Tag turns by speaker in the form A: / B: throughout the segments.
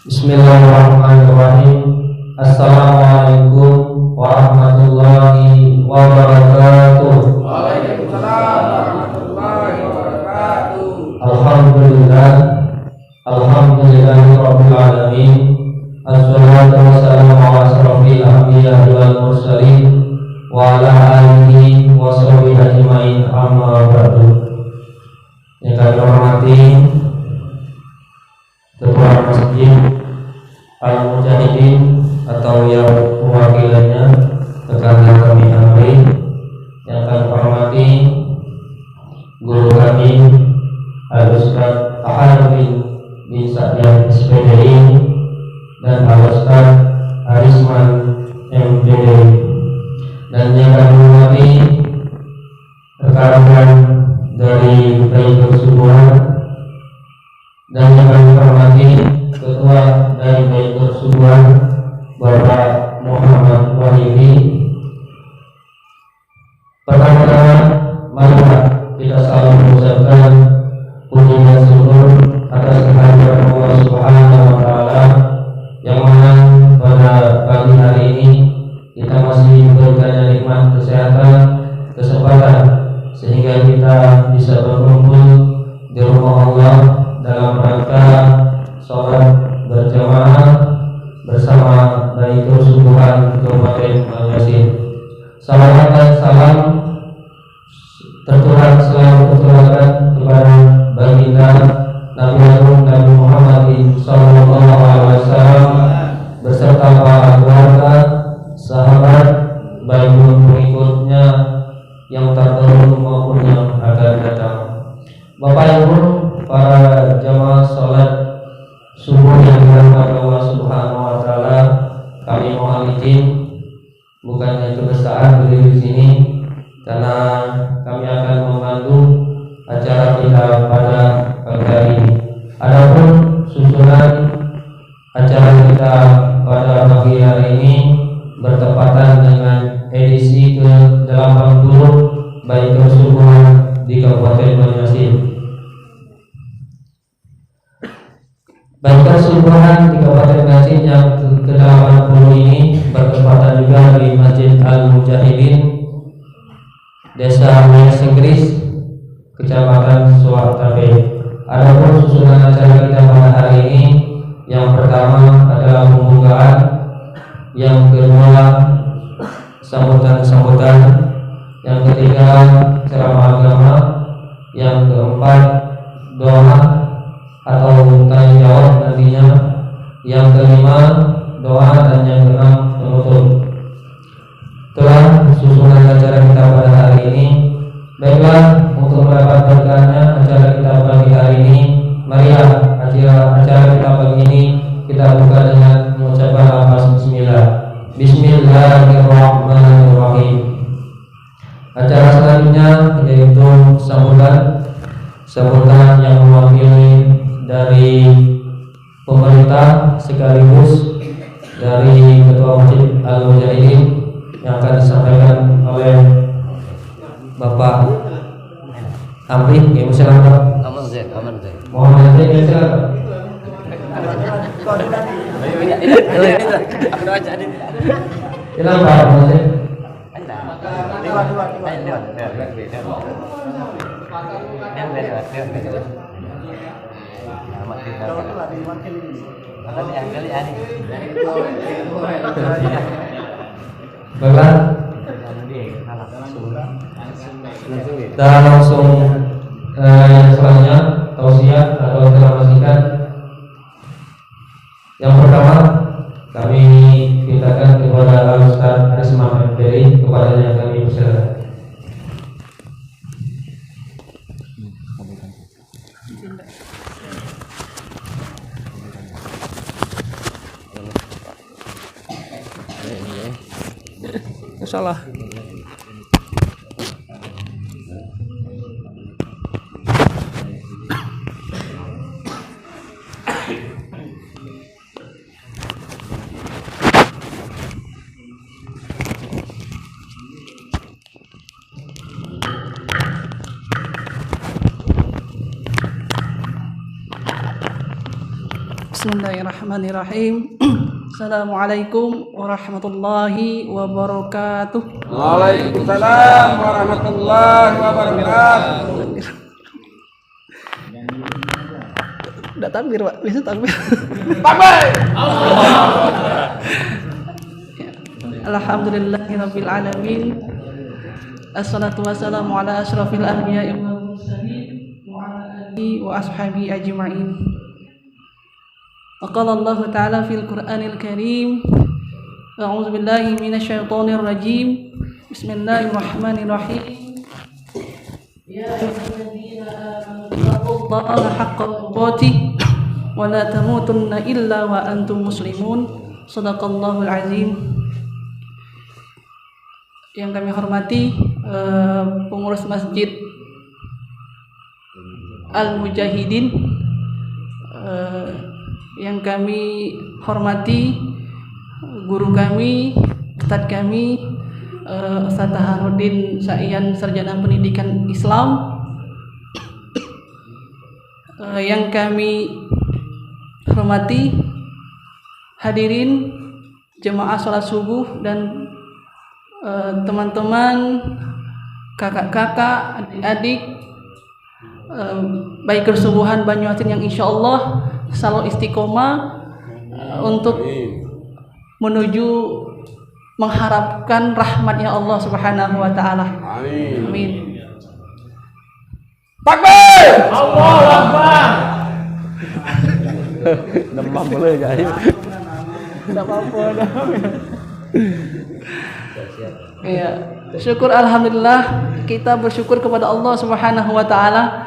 A: Bismillahirrahmanirrahim. Assalamualaikum warahmatullahi wabarakatuh.
B: Waalaikumsalam warahmatullahi wabarakatuh.
A: Alhamdulillah, alhamdulillahirabbil alamin. Assalatu wassalamu ala asyrofil anbiya'i wal mursalin wa ala alihi wa sahbihi ajmain, amma ba'du. Yang kami hormati Ketua Masjid Al-Mujahidin atau yang mewakilannya, rekan kami amri. Yang kami hormati guru kami Al-Ustaz Ahad bin Sa'dian SPDI dan Al-Ustaz Arisman MPDI, dan yang kami hormati rekan-rekan dari Baitul Subuhan, dan yang kami hormati Ketua dari Baitul Subuhan Bapak Muhammad Wahidi. Pertama-tama marilah kita selalu mengucapkan puji dan syukur atas kehadiran Allah Subhanahu wa Ta'ala, yang mana pada pagi hari ini kita masih diberikan nikmat kesehatan, kesempatan, sehingga kita bisa berkumpul di rumah Allah dalam rangka sholat berjamaah bersama Baitul Subuhan Kabupaten Banjarmasin. Salawat dan salam tercurah selalu tercurahkan kepada baginda Nabi Agung Nabi Muhammad sallallahu alaihi wasallam beserta para keluarga, sahabat, baik pengikutnya yang terdahulu maupun yang akan datang. Bapak Ibu, para jamaah sholat subuh yang dirahmati Allah Subhanahu wa Ta'ala, kami mohon izin bukannya kebiasaan berdiri di sini, karena kami akan memandu acara kita pada pagi hari ini. Adapun susunan acara kita pada pagi hari ini bertepatan dengan edisi ke-80 Baitul Subuhan di Kabupaten Banjarmasin. Baitul Subuhan di Kabupaten Banjarmasin yang ke-80 ini bertepatan juga di Masjid Al-Mujahidin, Desa Inggris, Kecamatan Suwartabe. Adapun susunan acara kita pada hari ini, yang pertama adalah pembukaan, yang kedua sambutan-sambutan, yang ketiga ceramah agama, yang keempat doa atau tanya jawab nantinya, yang kelima doa, dan yang keenam penutup. Telah susunan acara kita pada hari ini. Baiklah, untuk mendapat berkahnya acara kita pagi hari ini, marilah acara kita pagi ini kita buka dengan mengucapkan lafaz bismillah. Bismillahirrahmanirrahim. Acara selanjutnya yaitu sambutan yang mewakili dari pemerintah sekaligus dari Ketua Masjid Al-Mujahidin, yang akan disampaikan oleh Bapak Amri. Kami silakan. Aman Zain. Muhammad Zain, silakan. Silakan Pak Muhammad Zain. Baiklah, kita langsung selanjutnya tausiah atau ceramah singkat. Yang pertama kami mintakan kepada Al-Ustaz Arisman MPDI, kepadanya kami persilakan. Salah.
C: Bismillahirrahmanirrahim. Assalamualaikum warahmatullahi wabarakatuh.
B: Waalaikumsalam warahmatullahi wabarakatuh.
C: Udah takbir, Pak. Bisa takbir.
B: Takbir.
C: Alhamdulillahirabbil alamin. Assalatu wassalamu ala asyrafil anbiya'i wal mursalin wa ala alihi wa ashabihi ajma'in. وقال الله تعالى في القرآن الكريم أعوذ بالله من الشيطان الرجيم بسم الله الرحمن الرحيم يا أيها الذين آمنوا اتقوا الله حق تقاته ولا تموتن إلا وأنتم مسلمون صدق الله العظيم. Yang kami hormati pengurus Masjid Al-Mujahidin, yang kami hormati guru kami, ustadz kami, Ustadz Taharuddin Saian, Sarjana Pendidikan Islam, yang kami hormati hadirin jemaah sholat subuh dan teman-teman, kakak-kakak, adik-adik baik kesubuhan Banyuasin yang insya Allah selalu istiqomah untuk menuju mengharapkan rahmatnya Allah Subhanahu wa taala.
B: Amin.
C: Amin.
B: Takbir.
D: Allahu Akbar. Demam boleh jadi.
C: Enggak apa-apa dah. Ya, syukur alhamdulillah, kita bersyukur kepada Allah Subhanahu wa taala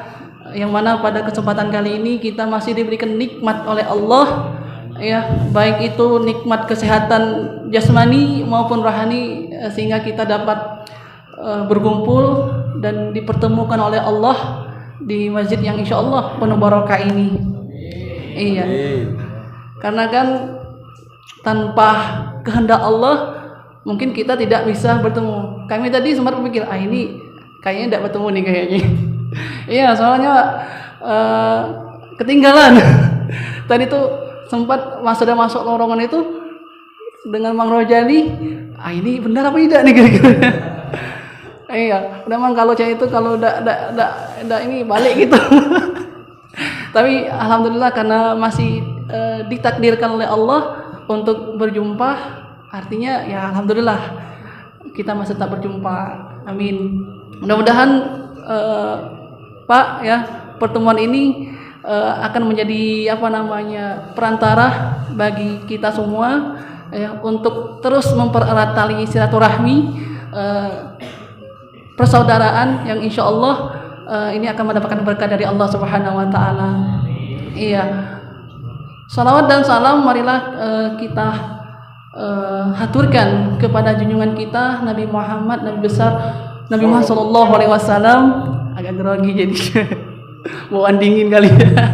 C: yang mana pada kesempatan kali ini kita masih diberikan nikmat oleh Allah, ya, baik itu nikmat kesehatan jasmani maupun rohani, sehingga kita dapat berkumpul dan dipertemukan oleh Allah di masjid yang insya Allah penuh barokah ini. Iya, karena kan tanpa kehendak Allah mungkin kita tidak bisa bertemu. Kami tadi sempat berpikir, ini kayaknya tidak bertemu nih kayaknya. Iya, soalnya ketinggalan. Tadi tuh sempat sudah masuk lorongan itu dengan Mang Rojali. Ini benar apa tidak nih kira-kira? Iya, memang kalau cah itu kalau udah ini balik gitu. Tapi alhamdulillah karena masih ditakdirkan oleh Allah untuk berjumpa, artinya ya alhamdulillah kita masih tetap berjumpa. Amin. Mudah-mudahan Pak, ya, pertemuan ini akan menjadi perantara bagi kita semua, ya, untuk terus mempererat tali silaturahmi, persaudaraan yang insya Allah ini akan mendapatkan berkah dari Allah Subhanahu wa taala. Iya. Salawat dan salam marilah kita haturkan kepada junjungan kita Nabi Muhammad, Nabi besar Nabi Muhammad sallallahu alaihi wasallam. Agak grogi jadi bawaan dingin kali ya.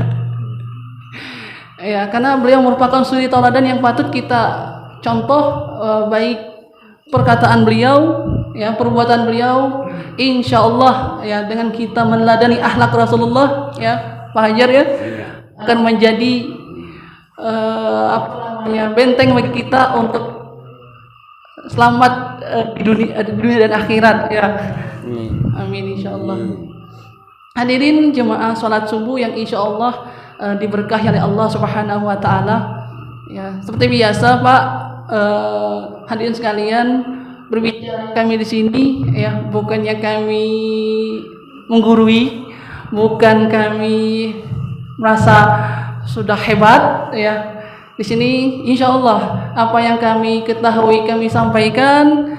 C: Ya, karena beliau merupakan suri tauladan yang patut kita contoh, baik perkataan beliau, ya, perbuatan beliau, insyaallah ya, dengan kita meneladani akhlak Rasulullah, ya, Pak Hajar, ya, akan menjadi benteng bagi kita untuk selamat di dunia dan akhirat, ya. Amin insyaallah. Hadirin jemaah salat subuh yang insyaallah diberkahi oleh Allah Subhanahu wa taala. Ya, seperti biasa Pak, hadirin sekalian, berbicara kami di sini, ya, bukannya kami menggurui, bukan kami merasa sudah hebat, ya. Di sini insyaallah apa yang kami ketahui kami sampaikan,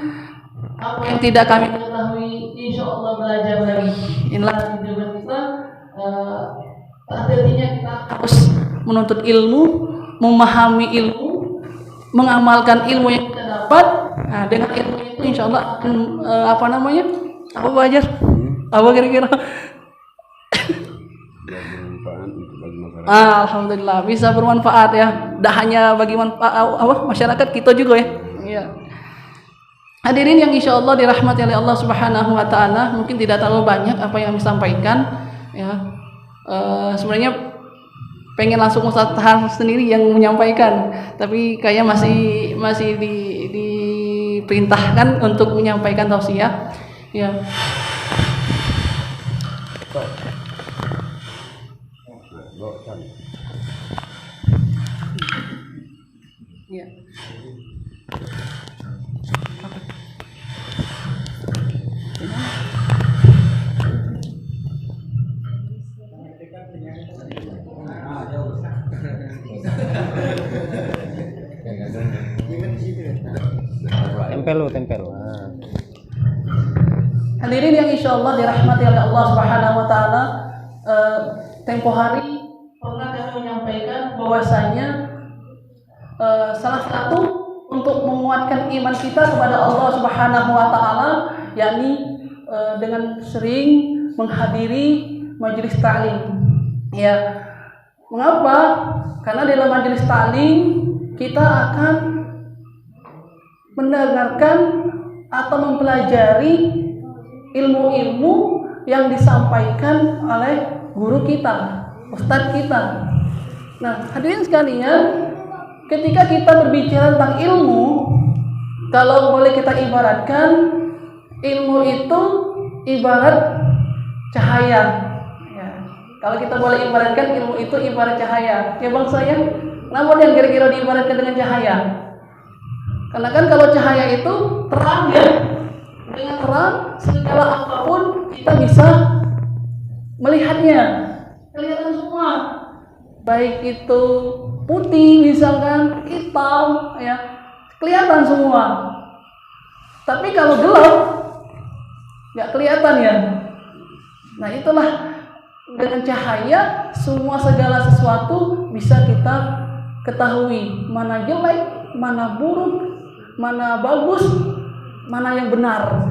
C: apa yang tidak kami ketahui insyaallah belajar lagi. Inilah tujuan kita. Artinya kita harus menuntut ilmu, memahami ilmu, mengamalkan ilmu yang kita dapat. Nah, dengan ilmu itu insyaallah akan apa belajar? Apa kira-kira? Alhamdulillah bisa bermanfaat, ya. Tidak hanya bagi manfaat masyarakat, kita juga, ya. Iya. Hadirin yang insya Allah dirahmati oleh Allah Subhanahu wa taala, mungkin tidak terlalu banyak apa yang disampaikan, ya. Sebenarnya pengen langsung Ustaz Harf sendiri yang menyampaikan, tapi kayaknya masih diperintahkan untuk menyampaikan tausiah. Ya. Ya.
D: Tempel.
C: Hadirin yang insya Allah dirahmati oleh Allah Subhanahu Wa Taala, tempo hari pernah kami menyampaikan bahwasanya salah satu untuk menguatkan iman kita kepada Allah Subhanahu Wa Taala, yakni dengan sering menghadiri majelis ta'lim. Ya, mengapa? Karena dalam majelis ta'lim kita akan mendengarkan atau mempelajari ilmu-ilmu yang disampaikan oleh guru kita, ustadz kita. Nah, hadirin sekalian, ketika kita berbicara tentang ilmu, kalau boleh kita ibaratkan, ilmu itu ibarat cahaya. Ya, kalau kita boleh ibaratkan ilmu itu ibarat cahaya. Ya bang saya, namun yang kira-kira diibaratkan dengan cahaya. Karena kan kalau cahaya itu terang ya, dengan terang segala apapun kita bisa melihatnya, kelihatan semua, baik itu putih misalkan, hitam, ya kelihatan semua. Tapi kalau gelap nggak kelihatan ya. Nah itulah, dengan cahaya semua segala sesuatu bisa kita ketahui, mana jelek, mana buruk, mana bagus, mana yang benar.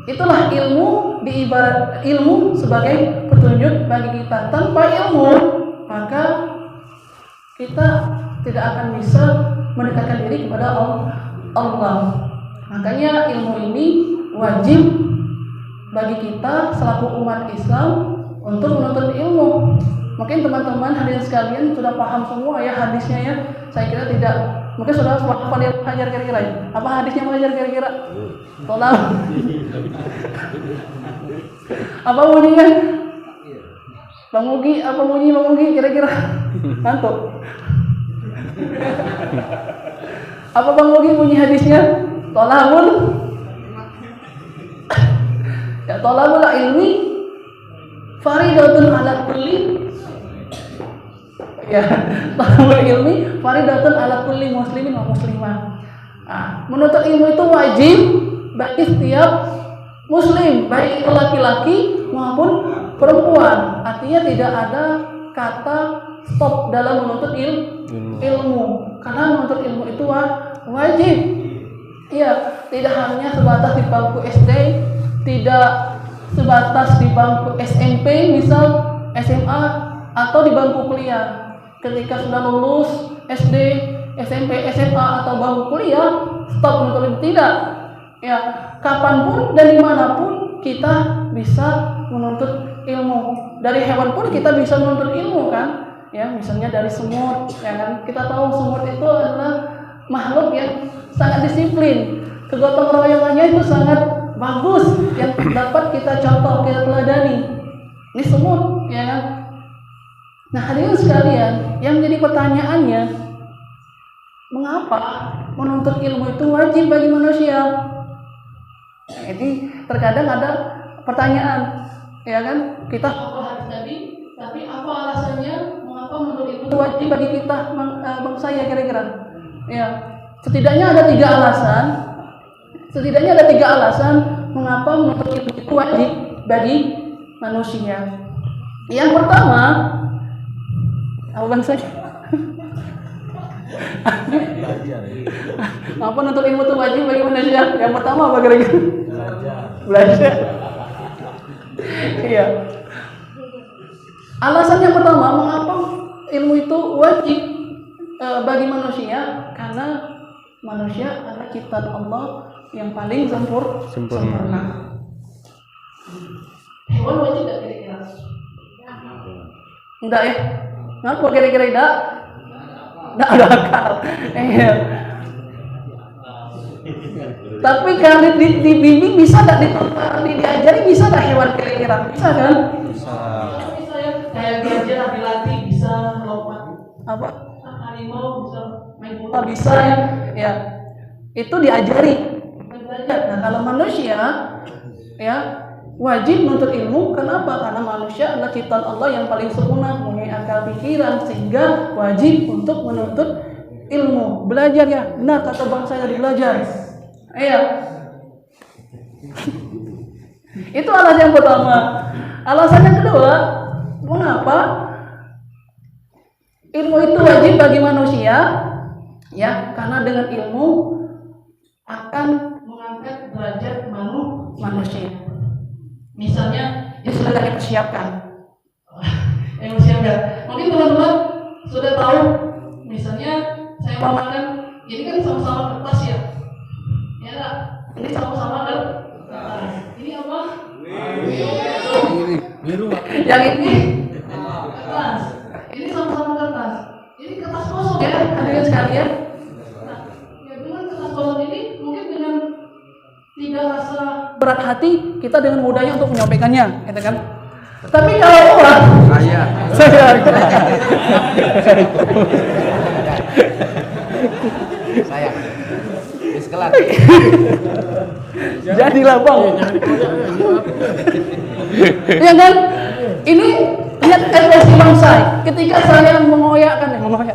C: Itulah ilmu, diibarat ilmu sebagai petunjuk bagi kita. Tanpa ilmu maka kita tidak akan bisa mendekatkan diri kepada Allah. Makanya ilmu ini wajib bagi kita selaku umat Islam untuk menuntut ilmu. Mungkin teman-teman hadirin sekalian sudah paham semua ya hadisnya ya. Saya kira tidak. Mungkin sudah hafal yang Hajar kira-kira ya. Apa hadisnya Hajar kira-kira? Tolong. Apa bunyinya? Bang Mugi, apa bunyi Bang Mugi kira-kira? Ngantuk. Apa Bang Mugi bunyi hadisnya? Tolabul. Ya tolabul ilmi faridatun ala kulli. Ya, tolabul ilmi faridatun ala kulli muslimin wa muslimah. Nah, menuntut ilmu itu wajib bagi setiap muslim, baik itu laki-laki maupun perempuan. Artinya tidak ada kata stop dalam menuntut ilmu. Karena menuntut ilmu itu wajib. Iya, tidak hanya sebatas di bangku SD, tidak sebatas di bangku SMP, misal SMA, atau di bangku kuliah. Ketika sudah lulus SD, SMP, SMA atau bangku kuliah, stop menuntut ilmu, tidak. Ya, kapanpun dan dimanapun kita bisa menuntut ilmu. Dari hewan pun kita bisa menuntut ilmu kan? Ya, misalnya dari semut, ya kan? Kita tahu semut itu adalah makhluk yang sangat disiplin. Kegotong royongannya itu sangat bagus, yang dapat kita contoh, kita teladani. Ini semut, ya kan? Nah, hadirin sekalian, yang menjadi pertanyaannya, mengapa menuntut ilmu itu wajib bagi manusia? Jadi terkadang ada pertanyaan, ya kan? Kita bahas tadi, tapi apa alasannya mengapa menuntut ilmu itu wajib bagi kita, bang saya kira-kira? Ya, setidaknya ada tiga alasan mengapa menuntut ilmu itu wajib bagi manusia. Yang pertama, apa bang saya? Apa menuntut ilmu itu wajib bagi manusia? Yang pertama apa kira-kira? Belajar. Iya. Alasan yang pertama mengapa ilmu itu wajib bagi manusia, karena manusia adalah ciptaan Allah yang paling sempurna. Hewan wajib tidak kira-kira? Enggak ya? Ngapa kira-kira tidak ada akal. Iya. Tapi kalau dibimbing bisa tak diajari bisa tak hewan kira-kira? Bisa kan? Bisa ya. Kayak gajah dilatih bisa lompat. Apa? Harimau bisa main bola bisa ya. Ya. Itu diajari. Nah, kalau manusia ya wajib menuntut ilmu. Kenapa? Karena manusia adalah ciptaan Allah yang paling sempurna, mempunyai akal pikiran, sehingga wajib untuk menuntut ilmu. Belajar ya, benar kata bangsa dari belajar. Iya. Itu alasan yang pertama. Alasan yang kedua, mengapa ilmu itu wajib bagi manusia? Ya, karena dengan ilmu akan mengangkat derajat manusia. Misalnya yang sudah kita persiapkan. Yang persiapkan. Mungkin teman-teman sudah tahu, misalnya saya mau makan, ini kan sama-sama kertas ya. Ya enggak? Ini sama-sama kertas. Ini apa? Biru. Yang ini kertas. Ini sama-sama kertas. Ini kertas kosong ya, hadirin sekalian. Nah, ya dengan kertas kosong ini mungkin dengan tidak rasa berat hati kita dengan mudahnya untuk menyampaikannya, gitu kan? Tapi kalau orang saya sekelas jadilah bang, ya kan? Ini lihat ekspresi bangsa ketika saya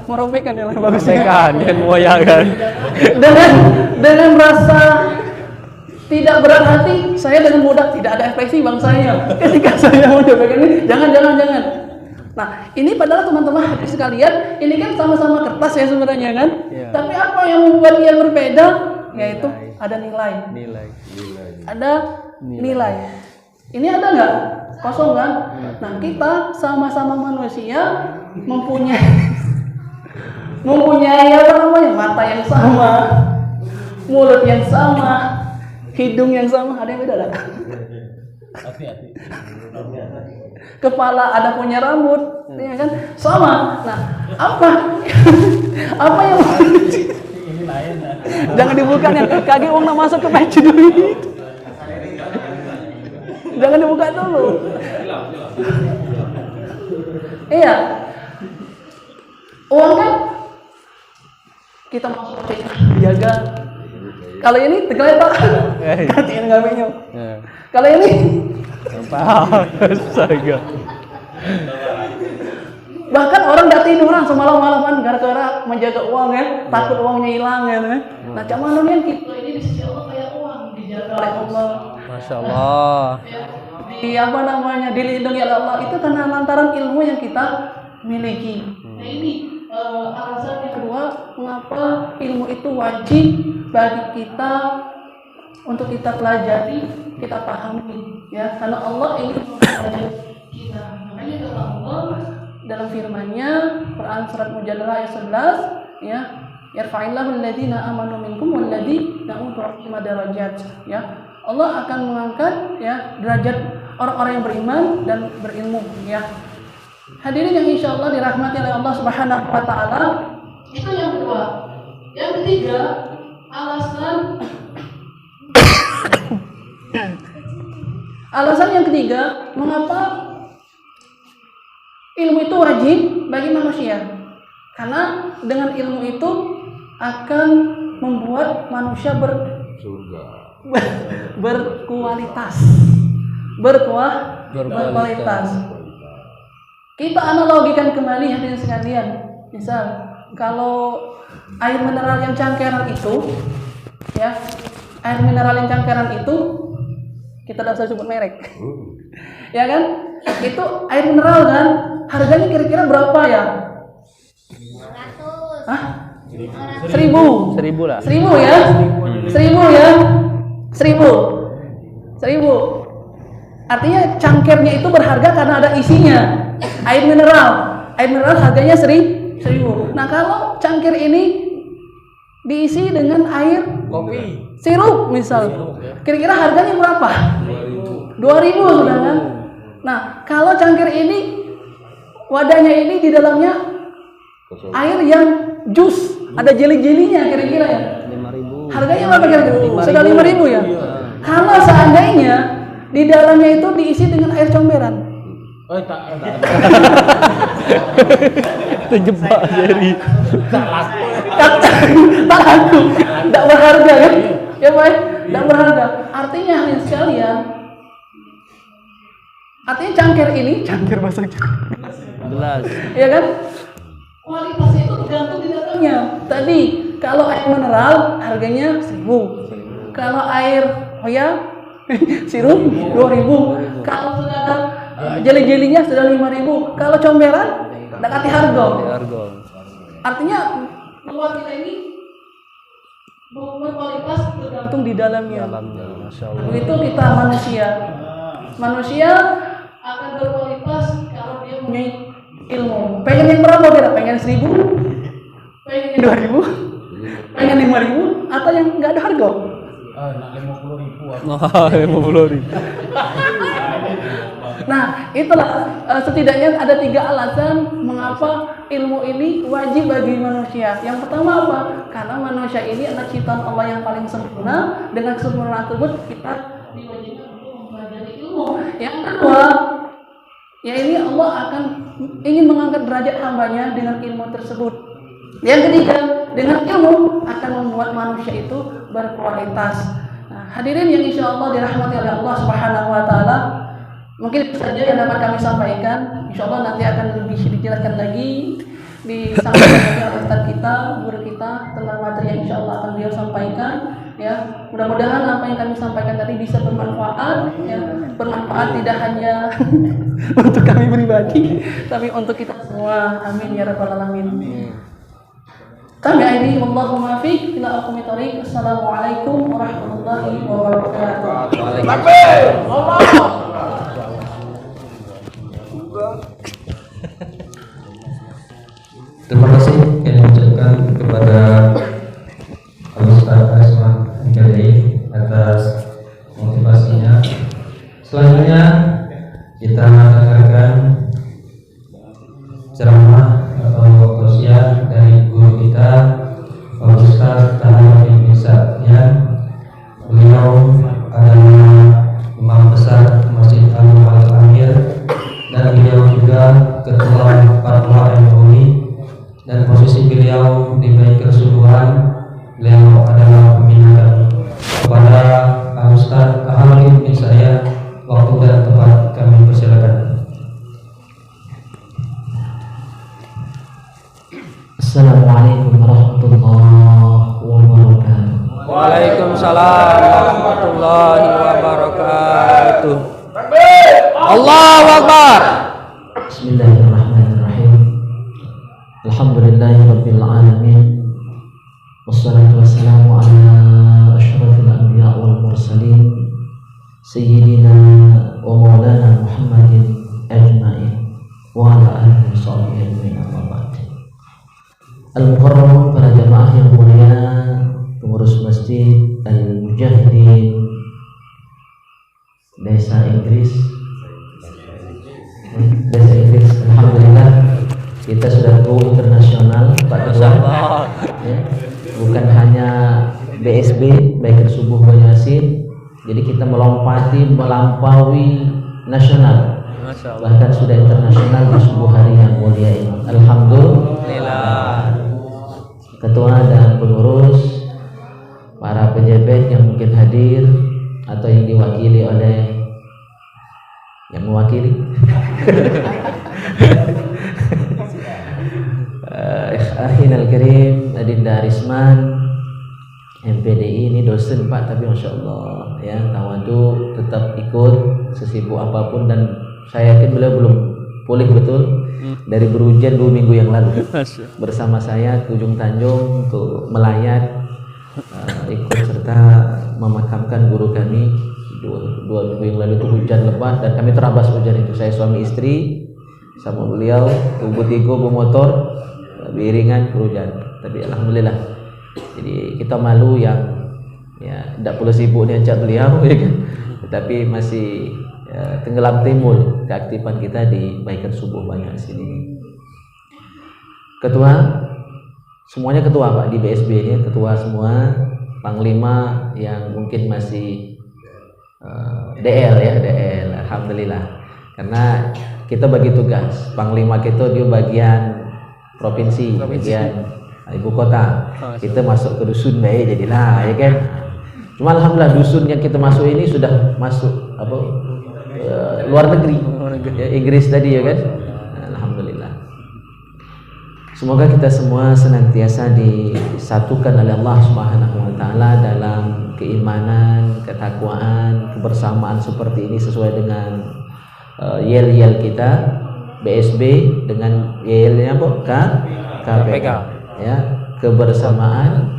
C: merobekkan yang bagus kan, mengoyakkan dengan rasa tidak berat hati, saya dengan mudah tidak ada ekspresi bangsanya ketika saya mencobakan ini. Jangan. Nah, ini padahal teman-teman hadirin sekalian, ini kan sama-sama kertas ya sebenarnya kan. Ya. Tapi apa yang membuat dia berbeda? Yaitu ada nilai. Ada nilai. Ini ada nggak? Kosong kan? Nah, kita sama-sama manusia mempunyai apa namanya? Mata yang sama, mulut yang sama, hidung yang sama. Ada yang beda tak? Kepala ada punya rambut, ya kan? Sama. Nah, apa yang ini lain? Jangan dibuka yang kaki uang nak masuk ke peci dulu. Jangan dibuka dulu. Iya. Uang kan kita masuk ke jaga. Kalau ini tergeletak, katiin nggak minum. Kalau ini, bahkan orang nggak tiduran semalam-malaman gara-gara menjaga uang ya, takut uangnya hilang ya. Nah, cuman kan kita ini di sisi Allah kayak uang dijaga oleh Allah. Masya Allah. Dilindungi oleh Allah itu karena lantaran ilmu yang kita miliki. Nah ini alasan yang kedua mengapa ilmu itu wajib bagi kita untuk kita pelajari, kita pahami ya, karena Allah ingin mempelajari kita. Makanya kata Allah dalam firman-Nya Quran surat Mujadalah ayat 11 ya, yarfa'illahu alladziina aamanu minkum walladziina utul ilma darajat ya. Allah akan mengangkat ya derajat orang-orang yang beriman dan berilmu ya. Hadirin yang insyaallah dirahmati oleh Allah Subhanahu wa taala, itu yang kedua. Yang ketiga, alasan yang ketiga mengapa ilmu itu wajib bagi manusia. Karena dengan ilmu itu akan membuat manusia berkualitas. Kita analogikan kembali hadirin sekalian. Misal kalau air mineral yang cangkeran itu ya, air mineral yang cangkeran itu kita tidak usah sebut merek. Ya kan? Itu air mineral kan, harganya kira-kira berapa ya? 100. Hah? 1000 lah. 1000 ya? 1000. Artinya cangkirnya itu berharga karena ada isinya. Air mineral harganya 1000. Nah, kalau cangkir ini diisi dengan air kopi, sirup misal, kira-kira harganya berapa? 2000 sudah kan? Nah, kalau cangkir ini wadahnya ini di dalamnya air yang jus, ada jeli-jelinya kira-kira ya.
D: 5.000.
C: Harganya berapa kira-kira? Sudah 5.000 ya. Kalau seandainya di dalamnya itu diisi dengan air comberan,
D: Terjebak jadi.
C: tak laku, tidak berharga kan? Ya Pak, tidak berharga. Artinya hadirin sekalian, artinya cangkir bahasa
D: Gelas.
C: ya kan? Kualitasnya itu tergantung di dalamnya. Tadi kalau air mineral harganya 1.000. Kalau air sirup 2.000. Kalau sudah jeli-jelinya sudah 5.000. Kalau comberan dekati harga. Artinya bahwa kita ini berkualitas tergantung di dalamnya.
D: Masya Allah.
C: Begitu kita manusia. Manusia akan berkualitas kalau dia punya ilmu. Pengen yang berapa kira? Pengen 1.000? Pengen yang 2.000? Pengen 5.000? Atau yang nggak ada harga?
B: Nak 50.000.
D: Nah, 50.000.
C: Nah, itulah setidaknya ada 3 alasan mengapa ilmu ini wajib bagi manusia. Yang pertama apa? Karena manusia ini adalah ciptaan Allah yang paling sempurna. Dengan kesempurnaan tersebut kita diwajibkan untuk mempelajari ilmu. Yang kedua, ya ini Allah akan ingin mengangkat derajat hambanya dengan ilmu tersebut. Yang ketiga, dengan ilmu akan membuat manusia itu berkualitas. Nah, hadirin yang insya Allah dirahmati oleh Allah Subhanahu Wa Taala, mungkin itu saja yang dapat kami sampaikan. Insya Allah nanti akan lebih dijelaskan lagi, disampaikan oleh Ustaz kita, guru kita tentang materi yang insya Allah akan beliau sampaikan. Ya, mudah-mudahan apa yang kami sampaikan tadi bisa bermanfaat. Ya, bermanfaat tidak hanya untuk kami pribadi, tapi untuk kita semua. Amin ya rabbal alamin. Kami akhiri wallahu muwaffiq ila aqwamit thoriq. Assalamualaikum warahmatullahi wabarakatuh.
A: Terima kasih yang diucapkan kepada Al-Ustaz Asman Al-Ghazali atas motivasinya. Selanjutnya kita mendengarkan ceramah atau tausiah dari guru kita Al-Ustaz Tahir bin Sa'yan. Beliau adalah imam besar Masjid Al-Amir dan beliau juga ketua Fatwa MUI. Dan posisi beliau di baik keseluruhan, beliau adalah pembina kami. Kepada Ustaz Tahir bin Sa'yan, waktu dan tempat kami persilakan.
E: Assalamualaikum warahmatullahi wabarakatuh.
D: Waalaikumsalam warahmatullahi wabarakatuh. Allahu Akbar.
E: Bismillahirrahmanirrahim. Alhamdulillahi rabbil alamin. Wassalatu wassalamu ala asyrafil anbiya wal mursalin sayyidina wa maulana Muhammadin ajma'in wa ala alihi wa sahbihi ajma'in. Amma ba'd. Al-Mukarramun, para jamaah yang mulia, pengurus masjid Al-Mujahidin Desa Inggris, alhamdulillah kita sudah go internasional Pak Ketua, ya. Bukan hanya BSB Baikir Subuh Banyasin, jadi kita melampaui nasional, bahkan sudah internasional di subuh hari yang mulia ini. Alhamdulillah. Ketua dan pengurus, para pejabat yang mungkin hadir atau yang diwakili oleh yang mewakili Akhinal Karim Adinda Arisman MPDI, ini dosen Pak, tapi Masya Allah ya, tawadu tetap ikut sesibuk apapun, dan saya yakin beliau belum pulih betul dari berujian 2 minggu yang lalu bersama saya ke Ujung Tanjung untuk melayat, ikut serta memakamkan guru kami 2 minggu yang lalu. Itu hujan lebat dan kami terabas hujan itu, saya suami istri sama beliau tubuh tigo bermotor beriringan hujan, tapi alhamdulillah. Jadi kita malu yang ya tidak perlu sibuk diajak beliau ya kan, tetapi masih tenggelam timbul keaktifan kita di baikan subuh banyak sini. Ketua, semuanya ketua Pak di BSB ini, ketua semua, panglima yang mungkin masih DL ya, DL, alhamdulillah. Karena kita bagi tugas, panglima kita dia bagian provinsi. Bagian ibu kota. Kita masuk ke dusun baik jadilah, ya kan. Cuma alhamdulillah dusun yang kita masuk ini sudah masuk luar negeri, ya, Inggris tadi ya kan. Alhamdulillah. Semoga kita semua senantiasa disatukan oleh Allah Subhanahu wa taala dalam keimanan, ketakwaan, kebersamaan seperti ini sesuai dengan yel-yel kita BSB dengan yel-nya KPK. Ya, kebersamaan,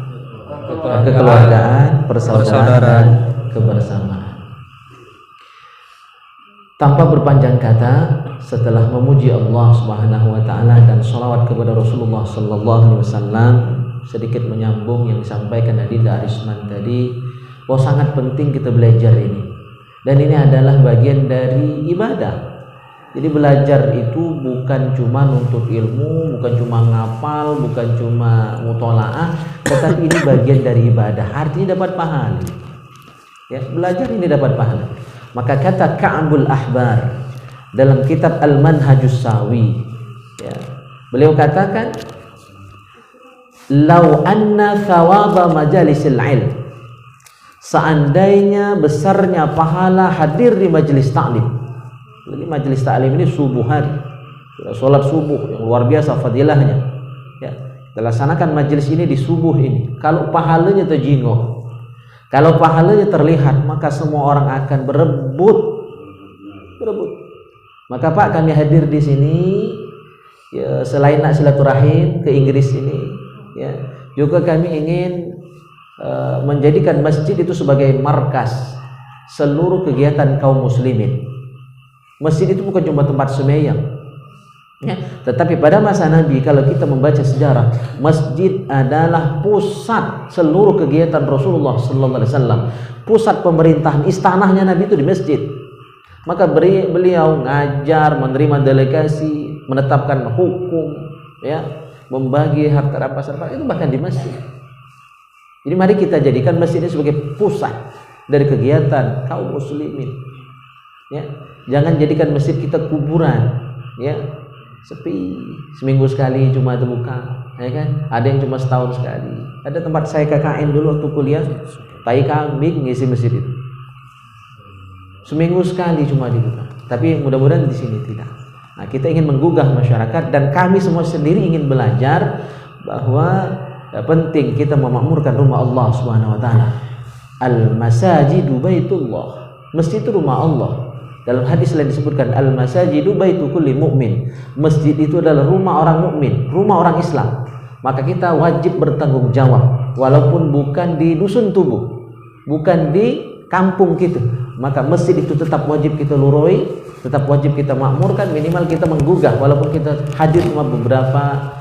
E: kekeluargaan, persaudaraan dan kebersamaan. Tanpa berpanjang kata, setelah memuji Allah Subhanahu wa taala dan sholawat kepada Rasulullah sallallahu alaihi wasallam, sedikit menyambung yang disampaikan Adinda Arisman tadi, bahwa sangat penting kita belajar ini. Dan ini adalah bagian dari ibadah. Jadi belajar itu bukan cuma nuntut ilmu, bukan cuma ngapal, bukan cuma mutolaah, tetapi ini bagian dari ibadah. Artinya dapat pahala. Ya, belajar ini dapat pahala. Maka kata Ka'bul Ahbar dalam kitab Al-Manhajus Sawi, ya, beliau katakan, "Lau anna thawaba majalisil ilm." Seandainya besarnya pahala hadir di majelis ta'lim. Jadi majelis ta'lim ini subuh hari, sholat subuh yang luar biasa fadilahnya. Ya, kita laksanakan majelis ini di subuh ini. Kalau pahalanya terjingok, kalau pahalanya terlihat, maka semua orang akan berebut. Maka Pak, kami hadir di sini, ya, selain nak silaturahim ke Inggris ini, ya, juga kami ingin menjadikan masjid itu sebagai markas seluruh kegiatan kaum muslimin. Masjid itu bukan cuma tempat sembahyang, ya, tetapi pada masa Nabi, kalau kita membaca sejarah, masjid adalah pusat seluruh kegiatan Rasulullah sallallahu alaihi wasallam. Pusat pemerintahan, istanahnya Nabi itu di masjid. Maka beliau ngajar, menerima delegasi, menetapkan hukum, ya, membagi harta rampasan itu bahkan di masjid. Jadi mari kita jadikan masjid ini sebagai pusat dari kegiatan kaum muslimin. Ya, jangan jadikan masjid kita kuburan, ya, sepi, seminggu sekali cuma terbuka, ya kan? Ada yang cuma setahun sekali. Ada tempat saya KKN dulu waktu kuliah, tai kambing ngisi masjid itu, seminggu sekali cuma dibuka. Tapi mudah-mudahan di sini tidak. Nah, kita ingin menggugah masyarakat dan kami semua sendiri ingin belajar bahwa penting kita memakmurkan rumah Allah Subhanahu wa taala. Al-masajidu baitullah. Masjid itu rumah Allah. Dalam hadis lain disebutkan al-masajidu baitu kulli mu'min. Masjid itu adalah rumah orang mukmin, rumah orang Islam. Maka kita wajib bertanggung jawab walaupun bukan di dusun tubuh, bukan di kampung kita. Maka masjid itu tetap wajib kita lurui, tetap wajib kita makmurkan, minimal kita menggugah walaupun kita hadir cuma beberapa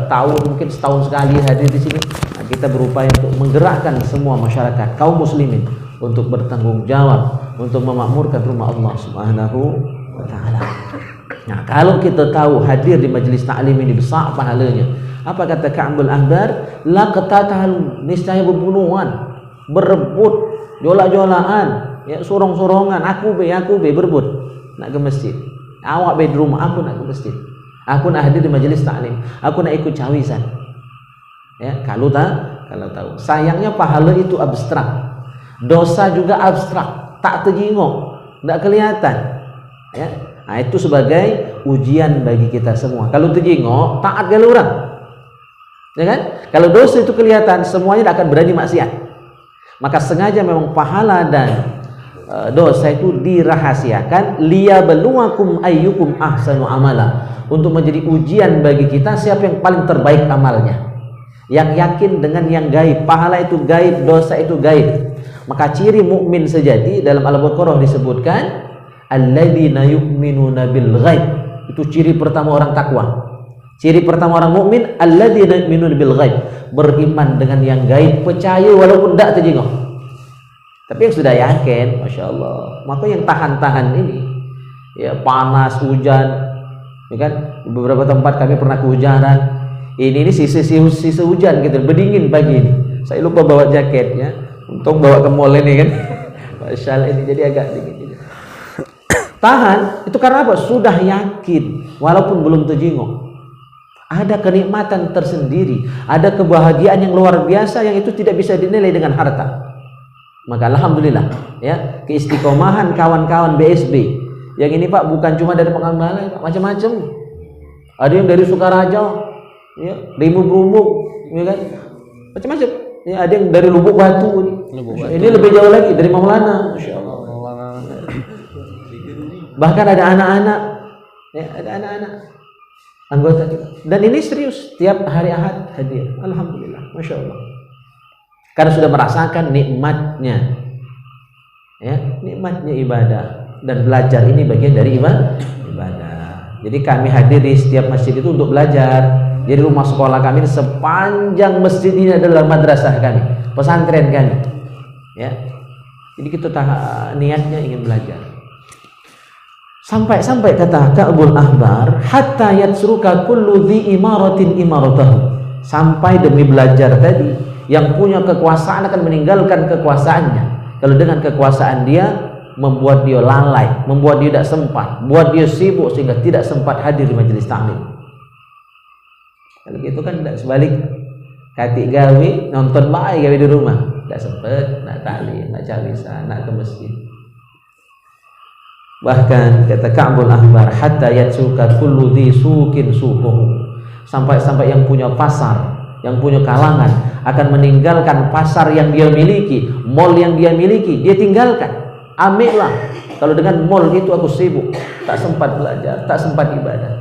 E: tahun, mungkin setahun sekali hadir di sini. Nah, kita berupaya untuk menggerakkan semua masyarakat kaum muslimin untuk bertanggung jawab untuk memakmurkan rumah Allah Subhanahu wa taala. Nah, kalau kita tahu hadir di majelis ta'lim ini besar pahalanya. Apa kata Ka'bul Ahbar? La qatatalu, niscaya berbunuhan, berebut, jolak-jolakan, ya, sorong-sorongan, aku be berebut nak ke masjid. Awak be di rumah, aku nak ke masjid. Aku nak hadir di majelis ta'lim, aku nak ikut cawisan. Ya, kalau tahu. Sayangnya pahala itu abstrak. Dosa juga abstrak, tak terjingok, tak kelihatan. Ya, nah, itu sebagai ujian bagi kita semua. Kalau terjingok, taat kalau orang. Ya kan? Kalau dosa itu kelihatan, semuanya tidak akan berani maksiat. Maka sengaja memang pahala dan dosa itu dirahasiakan liyabluwakum ayyukum ahsanu amala, untuk menjadi ujian bagi kita siapa yang paling terbaik amalnya. Yang yakin dengan yang gaib, pahala itu gaib, dosa itu gaib. Maka ciri mukmin sejati dalam Al-Baqarah disebutkan alladzina yu'minuna bil ghaib. Itu ciri pertama orang takwa. Ciri pertama orang mukmin alladzina yu'minuna bil ghaib, beriman dengan yang gaib, percaya walaupun tidak terjenguk. Tapi yang sudah yakin, masya Allah, maka yang tahan-tahan ini, ya panas, hujan, ya kan? Di beberapa tempat kami pernah kehujanan. Ini sisa hujan gitu, berdingin pagi ini. Saya lupa bawa jaket ya, untung bawa ke mall ini kan. Masya Allah, ini jadi agak dingin. Tahan, itu karena apa? Sudah yakin, walaupun belum terjenguk. Ada kenikmatan tersendiri, ada kebahagiaan yang luar biasa yang itu tidak bisa dinilai dengan harta. Maka alhamdulillah ya, keistiqomahan kawan-kawan BSB yang ini Pak bukan cuma dari Pengambalai Pak, macam-macam. Ada yang dari Sukaraja, ya, Rimub-Rumub, ya kan? Macam-macam. Ya, ada yang dari Lubuk Batu ini. Ini lebih jauh lagi dari Maulana, masyaallah. Bahkan ada anak-anak, ya, ada anak-anak anggota kita. Dan ini serius, tiap hari Ahad hadir. Alhamdulillah, masya Allah. Karena sudah merasakan nikmatnya, ya, nikmatnya ibadah dan belajar ini bagian dari ibadah. Jadi kami hadir di setiap masjid itu untuk belajar. Jadi rumah sekolah kami sepanjang masjid ini adalah madrasah kami, pesantren kami. Ya, jadi kita niatnya ingin belajar. Sampai kata Ka'bul Ahbar, hatta yatsruka kullu dhi imaratin imaratahu. Sampai demi belajar tadi, yang punya kekuasaan akan meninggalkan kekuasaannya. Kalau dengan kekuasaan dia membuat dia lalai, membuat dia tidak sempat, buat dia sibuk sehingga tidak sempat hadir di majelis taklim. Kalau gitu kan tidak sebalik. Katik gawe nonton baik gawe di rumah, tidak sempat nak taklim, nak cari lisan, nak ke masjid. Bahkan kata Ka'bul Ahbar, hatta yatsuka kullu dhi suqin suquhu. Sampai yang punya pasar, yang punya kalangan akan meninggalkan pasar yang dia miliki, mall yang dia miliki, dia tinggalkan. Ambillah. Kalau dengan mall itu aku sibuk, tak sempat belajar, tak sempat ibadah.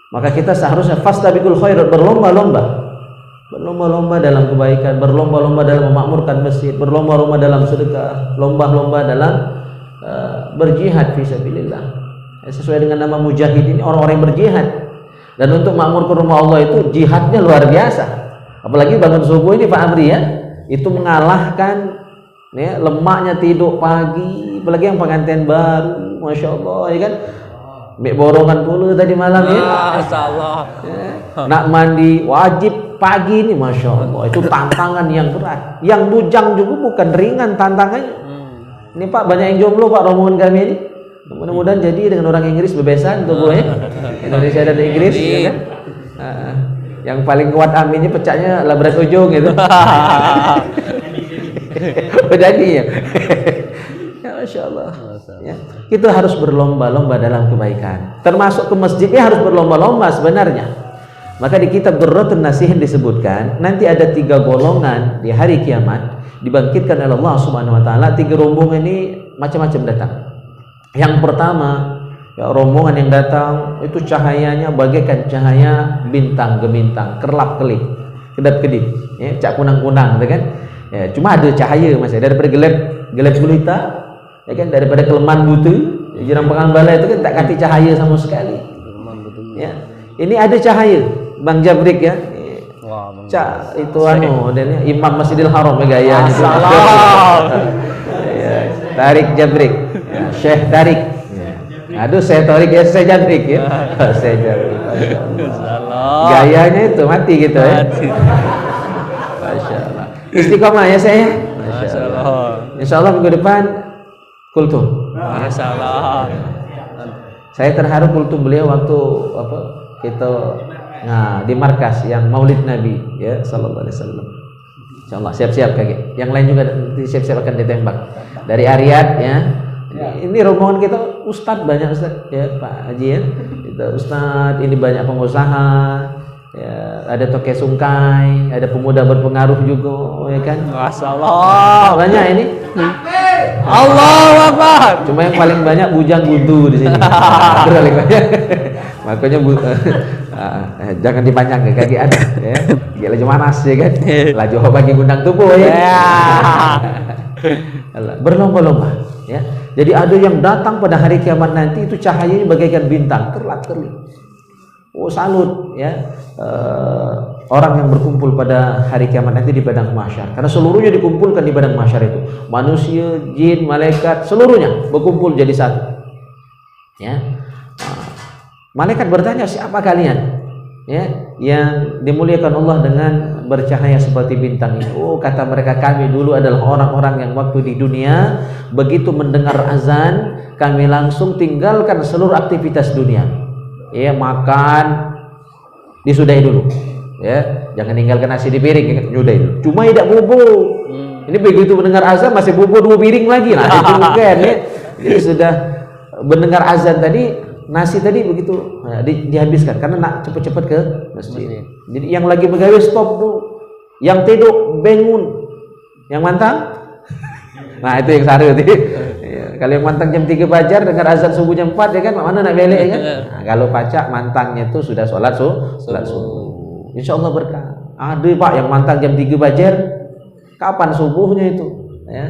E: Maka kita seharusnya fastabiqul khairat, berlomba-lomba dalam kebaikan, berlomba-lomba dalam memakmurkan masjid, berlomba-lomba dalam sedekah, lomba-lomba dalam berjihad fisabilillah. Sesuai dengan nama mujahid ini, orang-orang yang berjihad. Dan untuk makmurkan rumah Allah itu jihadnya luar biasa. Apalagi bangun subuh ini Pak Amri ya, itu mengalahkan ya, lemaknya tidur pagi, apalagi yang pengantin baru, masya Allah ya kan, borongan puluh tadi malam ya,
D: Masya Allah.
E: Ya. Nak mandi wajib pagi ini, masya Allah, itu tantangan yang berat, yang bujang juga bukan ringan tantangannya. Ini Pak banyak yang jomblo Pak rombongan kami ini. Mudah-mudahan jadi dengan orang Inggris bebesan tuh ya. Indonesia dan Inggris ya kan. Yang paling kuat aminnya pecahnya labrak ujung gitu. Jadi ya. Ya Masya Allah. Ya. Kita harus berlomba-lomba dalam kebaikan. Termasuk ke masjidnya harus berlomba-lomba sebenarnya. Maka di kitab Durratun Nasihin disebutkan nanti ada 3 golongan di hari kiamat dibangkitkan oleh Allah Subhanahu wa taala. 3 rombongan ini macam-macam datang. Yang pertama, ya, rombongan yang datang itu cahayanya bagaikan cahaya bintang gemintang, kerlap-kelip, kedap-kedip, ya, cak kunang-kunang, gitu kan? Ya, cuma ada cahaya Mas, daripada gelap gulita, ya kan, daripada kelemahan buta, ya, Jirang Pengambalai itu kan tak kati cahaya sama sekali. Ya, ini ada cahaya, Bang Jabrik ya.
D: Wah, Bang.
E: Cak itu modelnya Imam Masjidil Haram gaya gitu. Ya, Tarik Jabrik, ya, Syekh Tarik. Ya. Aduh, Syekh Tarik ya, Syekh Jabrik ya. Syekh Jabrik. Gayanya itu mati gitu ya. Masya Allah. Istiqomah ya saya.
D: Masya Allah.
E: Insya Allah minggu depan kultum.
D: Masya Allah.
E: Saya terharu kultum beliau waktu apa kita di markas yang Maulid Nabi ya sallallahu alaihi wasallam. Insyaallah siap-siap kakek. Yang lain juga siap-siap akan ditembak. Dari Ariyat ya. Ini rombongan kita ustadz banyak ustadz ya Pak Haji ya. Itu ustadz, ini banyak pengusaha. Ya, ada toke sungkai, ada pemuda berpengaruh juga ya kan.
D: Masyaallah.
E: Banyak ini.
D: Allahu Akbar.
E: Cuma yang paling banyak bujang buntu di sini. Itu paling banyak. Makanya jangan dipanjang ke kaki ada ya. Gila laju manas ya kan. Laju bagi gundang tubuh ya. Berlomba-lomba ya. Jadi ada yang datang pada hari kiamat nanti itu cahayanya bagaikan bintang, kerlap-kerlip. Oh salut ya. orang yang berkumpul pada hari kiamat nanti di padang mahsyar. Karena seluruhnya dikumpulkan di padang mahsyar itu. Manusia, jin, malaikat, seluruhnya berkumpul jadi satu. Ya. Malaikat bertanya, siapa kalian? Ya, yang dimuliakan Allah dengan bercahaya seperti bintang itu. Oh, kata mereka, kami dulu adalah orang-orang yang waktu di dunia begitu mendengar azan, kami langsung tinggalkan seluruh aktivitas dunia. Ya, makan disudahi dulu. Ya, jangan tinggalkan nasi di piring, nyudahi dulu. Cuma tidak bobo. Ini begitu mendengar azan masih bobo 2 piring lagi lah. Itu bukan ya. Jadi sudah mendengar azan tadi, nasi tadi begitu dihabiskan karena nak cepat-cepat ke masjid. Jadi yang lagi begawe stop dulu. Yang tidur bangun. Yang mantang? Nah, itu yang saru tadi. Ya, kalau yang mantang jam 3 fajar dengar azan subuh jam 4 ya kan, mana nak belek ya kan? Nah, kalau pacak mantangnya itu sudah sholat subuh. Insyaallah berkah. Ada Pak yang mantang jam 3 fajar. Kapan subuhnya itu? Ya.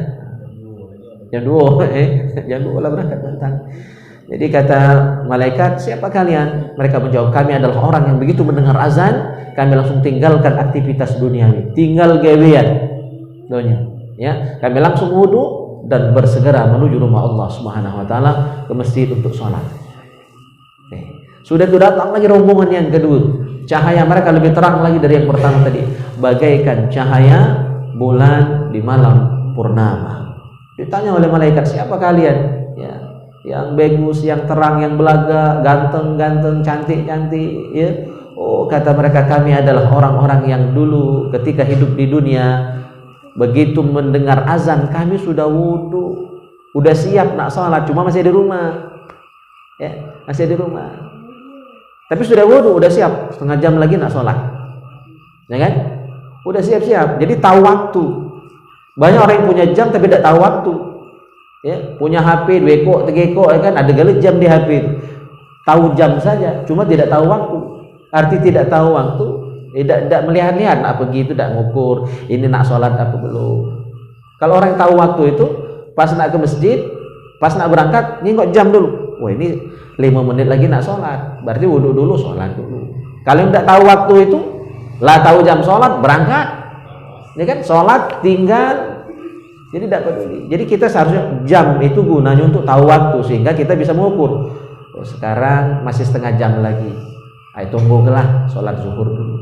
E: Jam 2 jam 2 lah berangkat mantang. Jadi kata malaikat, siapa kalian? Mereka menjawab, kami adalah orang yang begitu mendengar azan, kami langsung tinggalkan aktivitas duniawi, tinggal gawean dunia. Ya, kami langsung wudu dan bersegera menuju rumah Allah Subhanahu wa taala ke masjid untuk sholat. Sudah itu datang lagi rombongan yang kedua. Cahaya mereka lebih terang lagi dari yang pertama tadi, bagaikan cahaya bulan di malam purnama. Ditanya oleh malaikat, siapa kalian? Ya, yang bagus, yang terang, yang belaga, ganteng-ganteng, cantik-cantik, ya. Oh, kata mereka, kami adalah orang-orang yang dulu ketika hidup di dunia begitu mendengar azan kami sudah wudu, udah siap nak sholat, cuma masih di rumah. Ya, masih di rumah. Tapi sudah wudu, udah siap, setengah jam lagi nak sholat. Ya kan? Udah siap-siap. Jadi tahu waktu. Banyak orang yang punya jam tapi tidak tahu waktu. Ya, punya HP 2 ekor, 3 ekor, ya kan, ada gala jam di HP. Tahu jam saja, cuma tidak tahu waktu. Arti tidak tahu waktu, tidak melihat-lihat nak pergi itu, tidak ngukur ini nak sholat apa belum. Kalau orang yang tahu waktu itu, pas nak ke masjid, pas nak berangkat, nengok jam dulu. Wah, ini 5 menit lagi nak sholat, berarti wudhu dulu, sholat dulu. Kalau tidak tahu waktu itu, lah tahu jam sholat, berangkat. Ini kan sholat tinggal. Jadi tidak peduli. Jadi kita seharusnya jam itu gunanya untuk tahu waktu sehingga kita bisa mengukur. Oh, sekarang masih setengah jam lagi. Ayo tunggulah sholat zuhur dulu.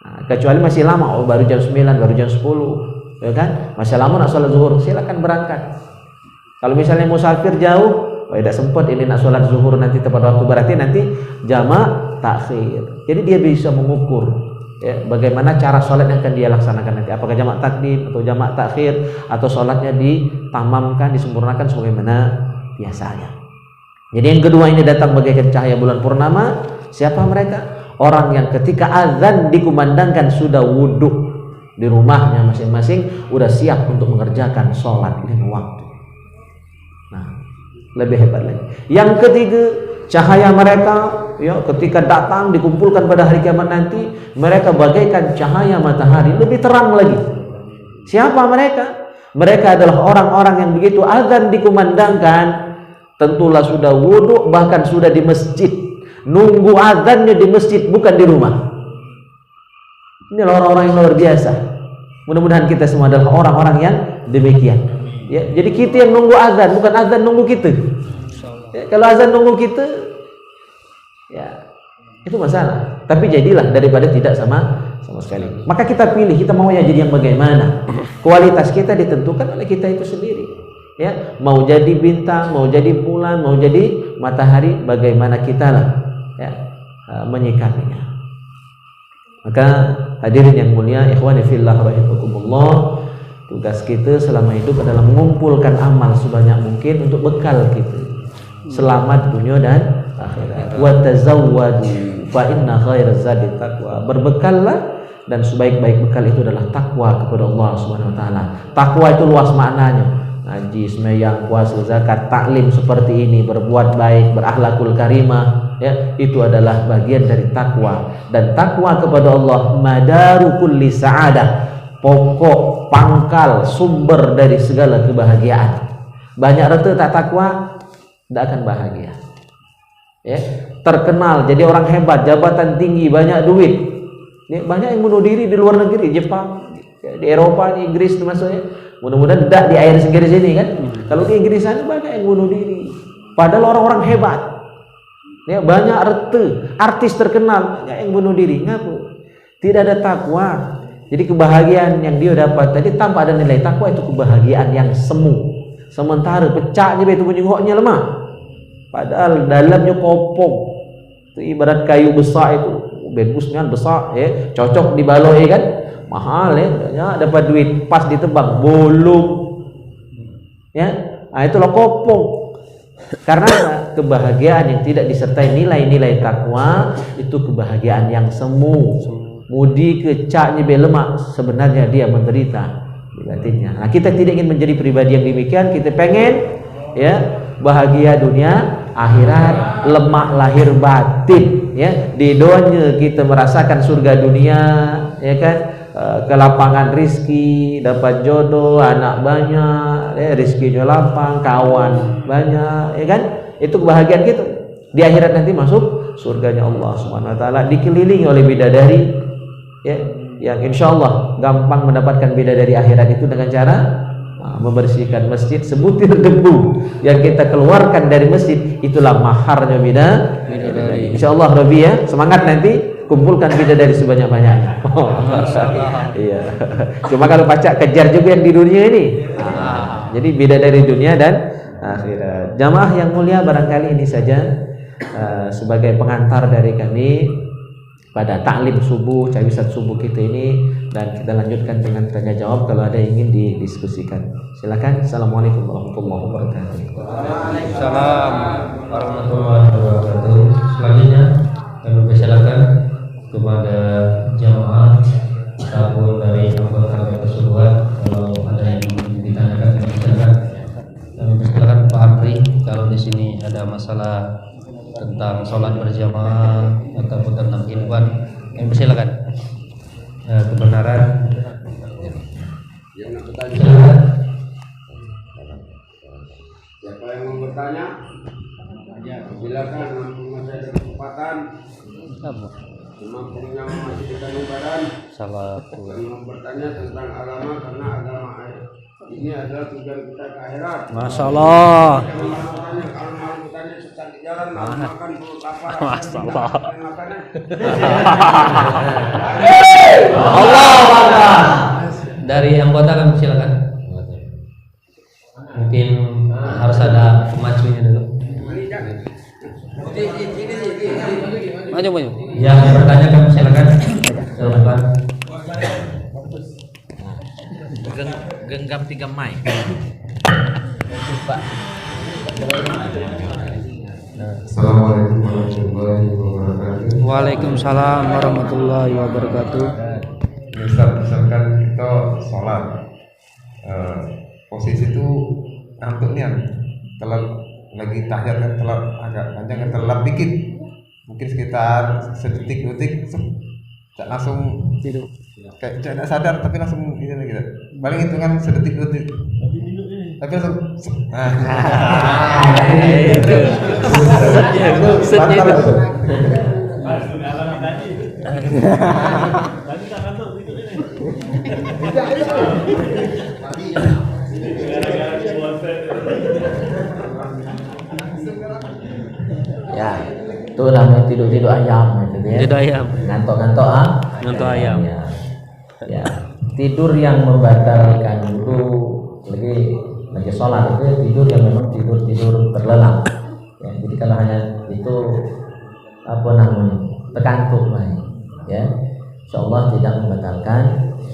E: Nah, kecuali masih lama, oh baru jam 9, baru jam 10, ya kan? Masih lama nak sholat zuhur, silakan berangkat. Kalau misalnya musafir jauh, oh tidak sempat ini nak sholat zuhur nanti tepat waktu, berarti nanti jamak takhir. Jadi dia bisa mengukur ya, bagaimana cara sholat yang akan dia laksanakan nanti, apakah jamak takdim atau jamak takhir, atau sholatnya ditamamkan, disempurnakan sebagaimana biasanya. Jadi yang kedua ini datang bagaikan cahaya bulan purnama. Siapa mereka? Orang yang ketika azan dikumandangkan sudah wudhu di rumahnya masing-masing, udah siap untuk mengerjakan sholat 5 waktu. Nah, lebih hebat lagi. Yang ketiga, cahaya mereka ya ketika datang dikumpulkan pada hari kiamat nanti, mereka bagaikan cahaya matahari, lebih terang lagi. Siapa mereka? Mereka adalah orang-orang yang begitu azan dikumandangkan, tentulah sudah wudhu, bahkan sudah di masjid, nunggu azannya di masjid, bukan di rumah. Ini orang-orang yang luar biasa. Mudah-mudahan kita semua adalah orang-orang yang demikian. Ya, jadi kita yang nunggu azan, bukan azan nunggu kita. Ya, kalau azan nunggu kita, ya itu masalah. Tapi jadilah daripada tidak sama sekali. Maka kita pilih, kita mau ya jadi yang bagaimana. Kualitas kita ditentukan oleh kita itu sendiri. Ya, mau jadi bintang, mau jadi bulan, mau jadi matahari, bagaimana kita lah ya menyikapinya. Maka hadirin yang mulia, ikhwani fillah rahimakumullah, tugas kita selama hidup adalah mengumpulkan amal sebanyak mungkin untuk bekal kita selamat dunia dan akhirat. Wa tazawwadu fa inna khairaz zadi taqwa. Berbekallah, dan sebaik-baik bekal itu adalah takwa kepada Allah Subhanahu wa taala. Takwa itu luas maknanya. Ngaji, sembahyang, puasa, zakat, taklim seperti ini, berbuat baik, berakhlakul karimah, ya, itu adalah bagian dari takwa. Dan takwa kepada Allah madaru kulli sa'adah, pokok, pangkal, sumber dari segala kebahagiaan. Banyak rete tak takwa, tidak akan bahagia. Ya, terkenal jadi orang hebat, jabatan tinggi, banyak duit, Ini banyak yang bunuh diri di luar negeri, Jepang, di Eropa, di Inggris termasuknya. Mudah-mudahan tidak di air segera sini kan. Kalau di Inggris sana banyak yang bunuh diri. Padahal orang-orang hebat. Ya, banyak artis terkenal banyak yang bunuh diri. Ngapa? Tidak ada takwa. Jadi kebahagiaan yang dia dapat tadi tanpa ada nilai takwa itu kebahagiaan yang semu. Sementara pecahnya itu menyengoknya lemah. Padahal dalamnya kopong. Itu ibarat kayu besar itu. Bagusnya besar ya, cocok dibaloi kan. Mahal ya, dapat duit pas ditebang bolong. Ya. Nah, itulah kopong. Karena kebahagiaan yang tidak disertai nilai-nilai takwa itu kebahagiaan yang semu. Mudi kecaknya lemak, sebenarnya dia menderita di batinnya. Nah, kita tidak ingin menjadi pribadi yang demikian. Kita pengen ya bahagia dunia akhirat, lemak lahir batin ya. Di doanya kita merasakan surga dunia ya kan. Kelapangan rizki, dapat jodoh, anak banyak, ya, rizkinya lapang, kawan banyak, ya kan? Itu kebahagiaan kita. Di akhirat nanti masuk surganya Allah Subhanahu Wa Taala, dikelilingi oleh bidadari, ya, yang insya Allah gampang mendapatkan bidadari akhirat itu dengan cara membersihkan masjid. Sebutir debu yang kita keluarkan dari masjid itulah maharnya bidadari. Insya Allah Rabbi ya, semangat nanti. Kumpulkan bidadari sebanyak-banyaknya. Iya. Cuma kalau pacak kejar juga yang di dunia ini. Jadi bidadari dunia dan akhirat. Jamaah yang mulia, barangkali ini saja sebagai pengantar dari kami pada taklim subuh, cawisan subuh kita ini, dan kita lanjutkan dengan tanya jawab kalau ada yang ingin didiskusikan. Silakan. Assalamualaikum warahmatullahi wabarakatuh.
A: Waalaikumsalam warahmatullahi wabarakatuh. Selanjutnya kami persilakan kepada jamaah ataupun dari anggota keseluruhan kalau ada yang ditanyakan kami persilakan Pak Amri. Kalau di sini ada masalah tentang sholat berjamaah ataupun tentang kehidupan, kami persilakan kebenaran. Silakan.
F: Siapa yang mau bertanya? Silakan, masih ada kesempatan. Mampunya masih di kandung badan.
A: Salah.
F: Yang bertanya tentang agama, karena agama ini adalah tujuan kita ke akhirat.
D: Masya Allah.
F: Kalau mau bertanya susah di jalan, mau makan perut lapar.
D: Masya Allah.
A: Allah. Dari anggota kami silakan. Mungkin harus ada pemacunya dulu.
D: Maju.
A: Yang bertanya kami silakan. Silakan.
E: Genggam 3 mic.
F: Assalamualaikum warahmatullahi wabarakatuh.
D: Waalaikumsalam warahmatullahi wabarakatuh.
F: Misalkan kita sholat, posisi itu ngantuknya telat, lagi tahiyat kan telat agak panjang kan, telat dikit, mungkin sekitar sedetik-detik langsung
D: Tidur.
F: kayak tidak sadar tapi langsung gitu, paling hitungan sedetik-detik tapi langsung
E: Ya, itu namanya tidur ayam gitu ya.
D: Tidur ayam.
E: Ngantok
D: Ngantuk ayam.
E: Ya. Tidur yang membatalkan wudu lagi sholat itu tidur yang memang tidur terlelap. Ya, jadi kalau hanya itu terkantuk ya. Insyaallah tidak membatalkan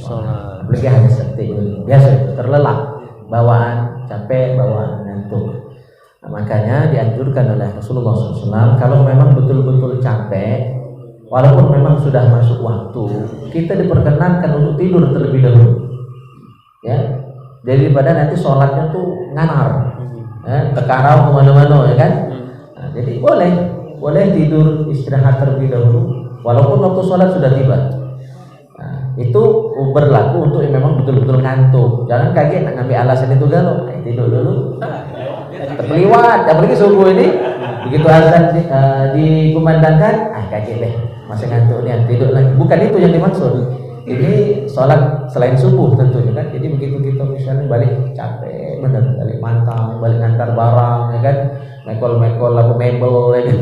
E: sholat. Apalagi hanya seperti biasa itu terlelap, bawaan capek, bawaan ngantuk. Nah, makanya dianjurkan oleh Rasulullah SAW kalau memang betul-betul capek, walaupun memang sudah masuk waktu, kita diperkenankan untuk tidur terlebih dahulu, ya, daripada nanti sholatnya tuh nganar, kekarau kemana-mana, ya kan? Nah, jadi boleh tidur istirahat terlebih dahulu, walaupun waktu sholat sudah tiba. Nah, itu berlaku untuk yang memang betul-betul ngantuk. Jangan kaget nak ngambil alasan itu galau, tidur dulu. Terliwat, apalagi subuh ini begitu azan dikumandangkan, kaget deh, masih ngantuk nih, tidur lagi. Bukan itu yang dimaksud. Ini sholat selain subuh tentunya kan. Jadi begitu kita misalnya balik capek, bener, balik mantap, balik ngantar barang, ya kan, mekol lagu mebel, ya kan.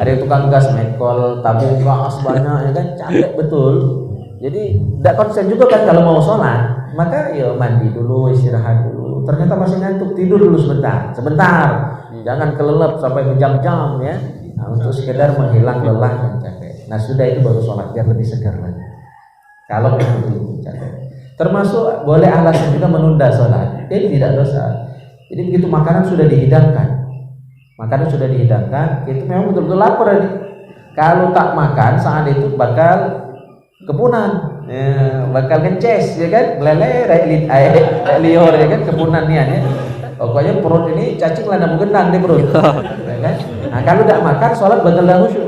E: Ada tukang gas mekol, tabung gas banyak, ya kan, capek betul. Jadi tidak konsen juga kan kalau mau sholat, maka ya mandi dulu, istirahat dulu. Ternyata masih ngantuk, tidur dulu sebentar, jangan kelelep sampai berjam-jam ya. Nah, untuk sekedar menghilang lelah dan capek. Nah sudah itu baru sholat biar lebih segar lagi. Kalau itu capek. Termasuk boleh alasan juga menunda sholat. Ini tidak dosa. Jadi begitu makanan sudah dihidangkan, itu memang betul-betul lapar ini. Kalau tak makan saat itu bakal kepunan, ya, bakal ngeces, ya kan, meleleh, lior, ya kan, kepunan ya. Pokoknya perut ini cacing lana gendang di perut, ya kan. Nah kalau tidak makan, sholat bakal dah khusyuk,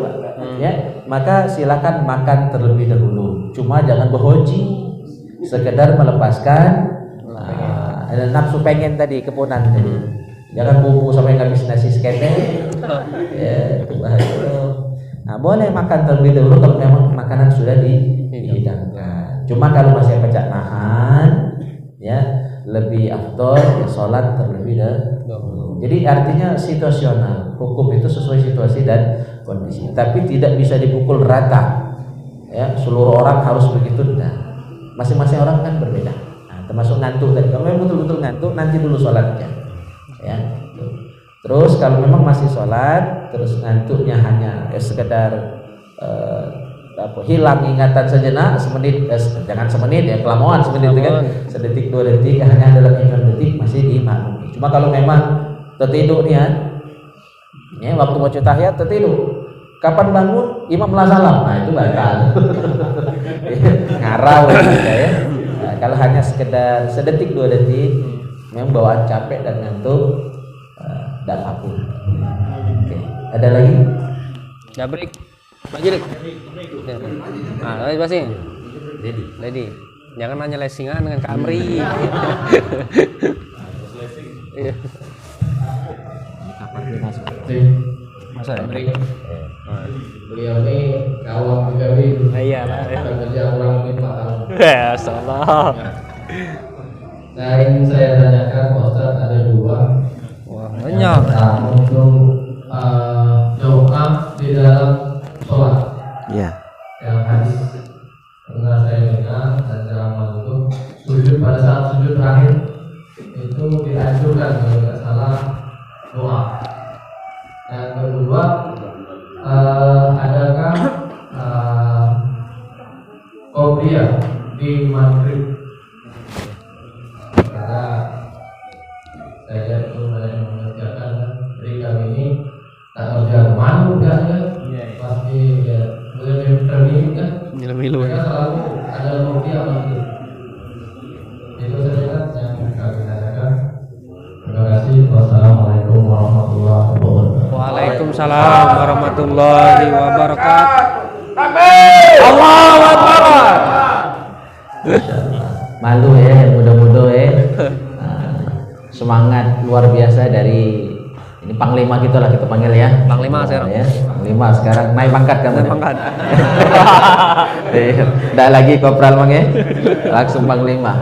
E: ya. Maka silakan makan terlebih dahulu. Cuma jangan berhoji, sekedar melepaskan nafsu pengen tadi, kepunan tadi. Jangan bumbu sampai habis nasi sekete, ya, itu bahaya. Nah boleh makan terlebih dahulu kalau memang makanan sudah dihidangkan. Cuma kalau masih pecah nahan, ya lebih afdol ya sholat terlebih dahulu. Jadi artinya situasional, hukum itu sesuai situasi dan kondisi. Tapi tidak bisa dipukul rata. Ya, seluruh orang harus begitu. Nah, masing-masing orang kan berbeda. Nah, termasuk ngantuk tadi. Kalau memang betul-betul ngantuk, nanti dulu sholatnya. Ya. Terus kalau memang masih sholat, terus ngantuknya hanya sekedar hilang ingatan sejenak, semenit, jangan semenit ya, kelamaan semenit itu kan, sedetik 2 detik, hanya dalam hitungan detik masih dimaklumi. Cuma kalau memang tertidur nih ya, waktu baca tahiyat tertidur, kapan bangun imam lah salam, nah itu batal. Ngarau ya. Nah, kalau hanya sekedar sedetik 2 detik, memang bawaan capek dan ngantuk, dan apa. Oke, ada lagi?
D: Jabrik. Majirik. Ah, lagi pasti. Lady. Jangan nanya lesingan dengan Kak Amri. Iya. Masa Amri.
A: Beliau ini kawan kami.
D: Iya lah.
A: Kerja kurang lebih 4 tahun.
D: Ya, salah.
A: Nah ingin saya tanyakan Pak Ustaz, ada 2.
D: Wah,
A: Yang
D: banyak.
A: pertama untuk doa di dalam sholat.
E: Ya.
A: Yang hadis pernah saya dengar dan ceramah itu sujud, pada saat sujud terakhir itu dianjurkan kalau tidak salah doa. Yang kedua, adakah qobliyah di maghrib? Karena saya lihat itu banyak yang mengerjakan, jadi kami ini tak kerja kemana udah ya, pasti ya boleh termilu kan.
D: Milu-milu.
A: Mereka selalu ada qobliyah maghrib. Itu saja yang kami tanyakan. Terima kasih. Wassalamualaikum warahmatullahi wabarakatuh.
D: Waalaikumsalam warahmatullahi wabarakatuh. Allahu Akbar.
E: Malu ya yang muda-muda ya. Semangat luar biasa dari ini Panglima kita lah, kita panggil ya.
D: Panglima sekarang.
E: Ya, Panglima sekarang naik pangkat kan?
D: Naik pangkat.
E: Tidak lagi kopral mang ya, langsung Panglima.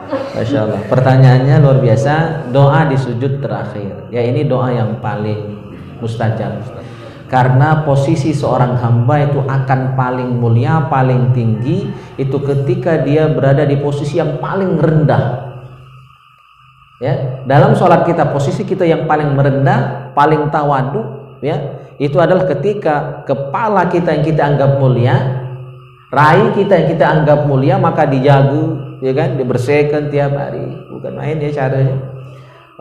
E: Masya Allah. Pertanyaannya luar biasa. Doa di sujud terakhir. Ya ini doa yang paling mustajab. Karena posisi seorang hamba itu akan paling mulia, paling tinggi itu ketika dia berada di posisi yang paling rendah. Ya, dalam sholat kita posisi kita yang paling merendah, paling tawadu, ya, itu adalah ketika kepala kita yang kita anggap mulia, raih kita yang kita anggap mulia, maka dijaga, ya kan, dibersihkan tiap hari, bukan main ya caranya,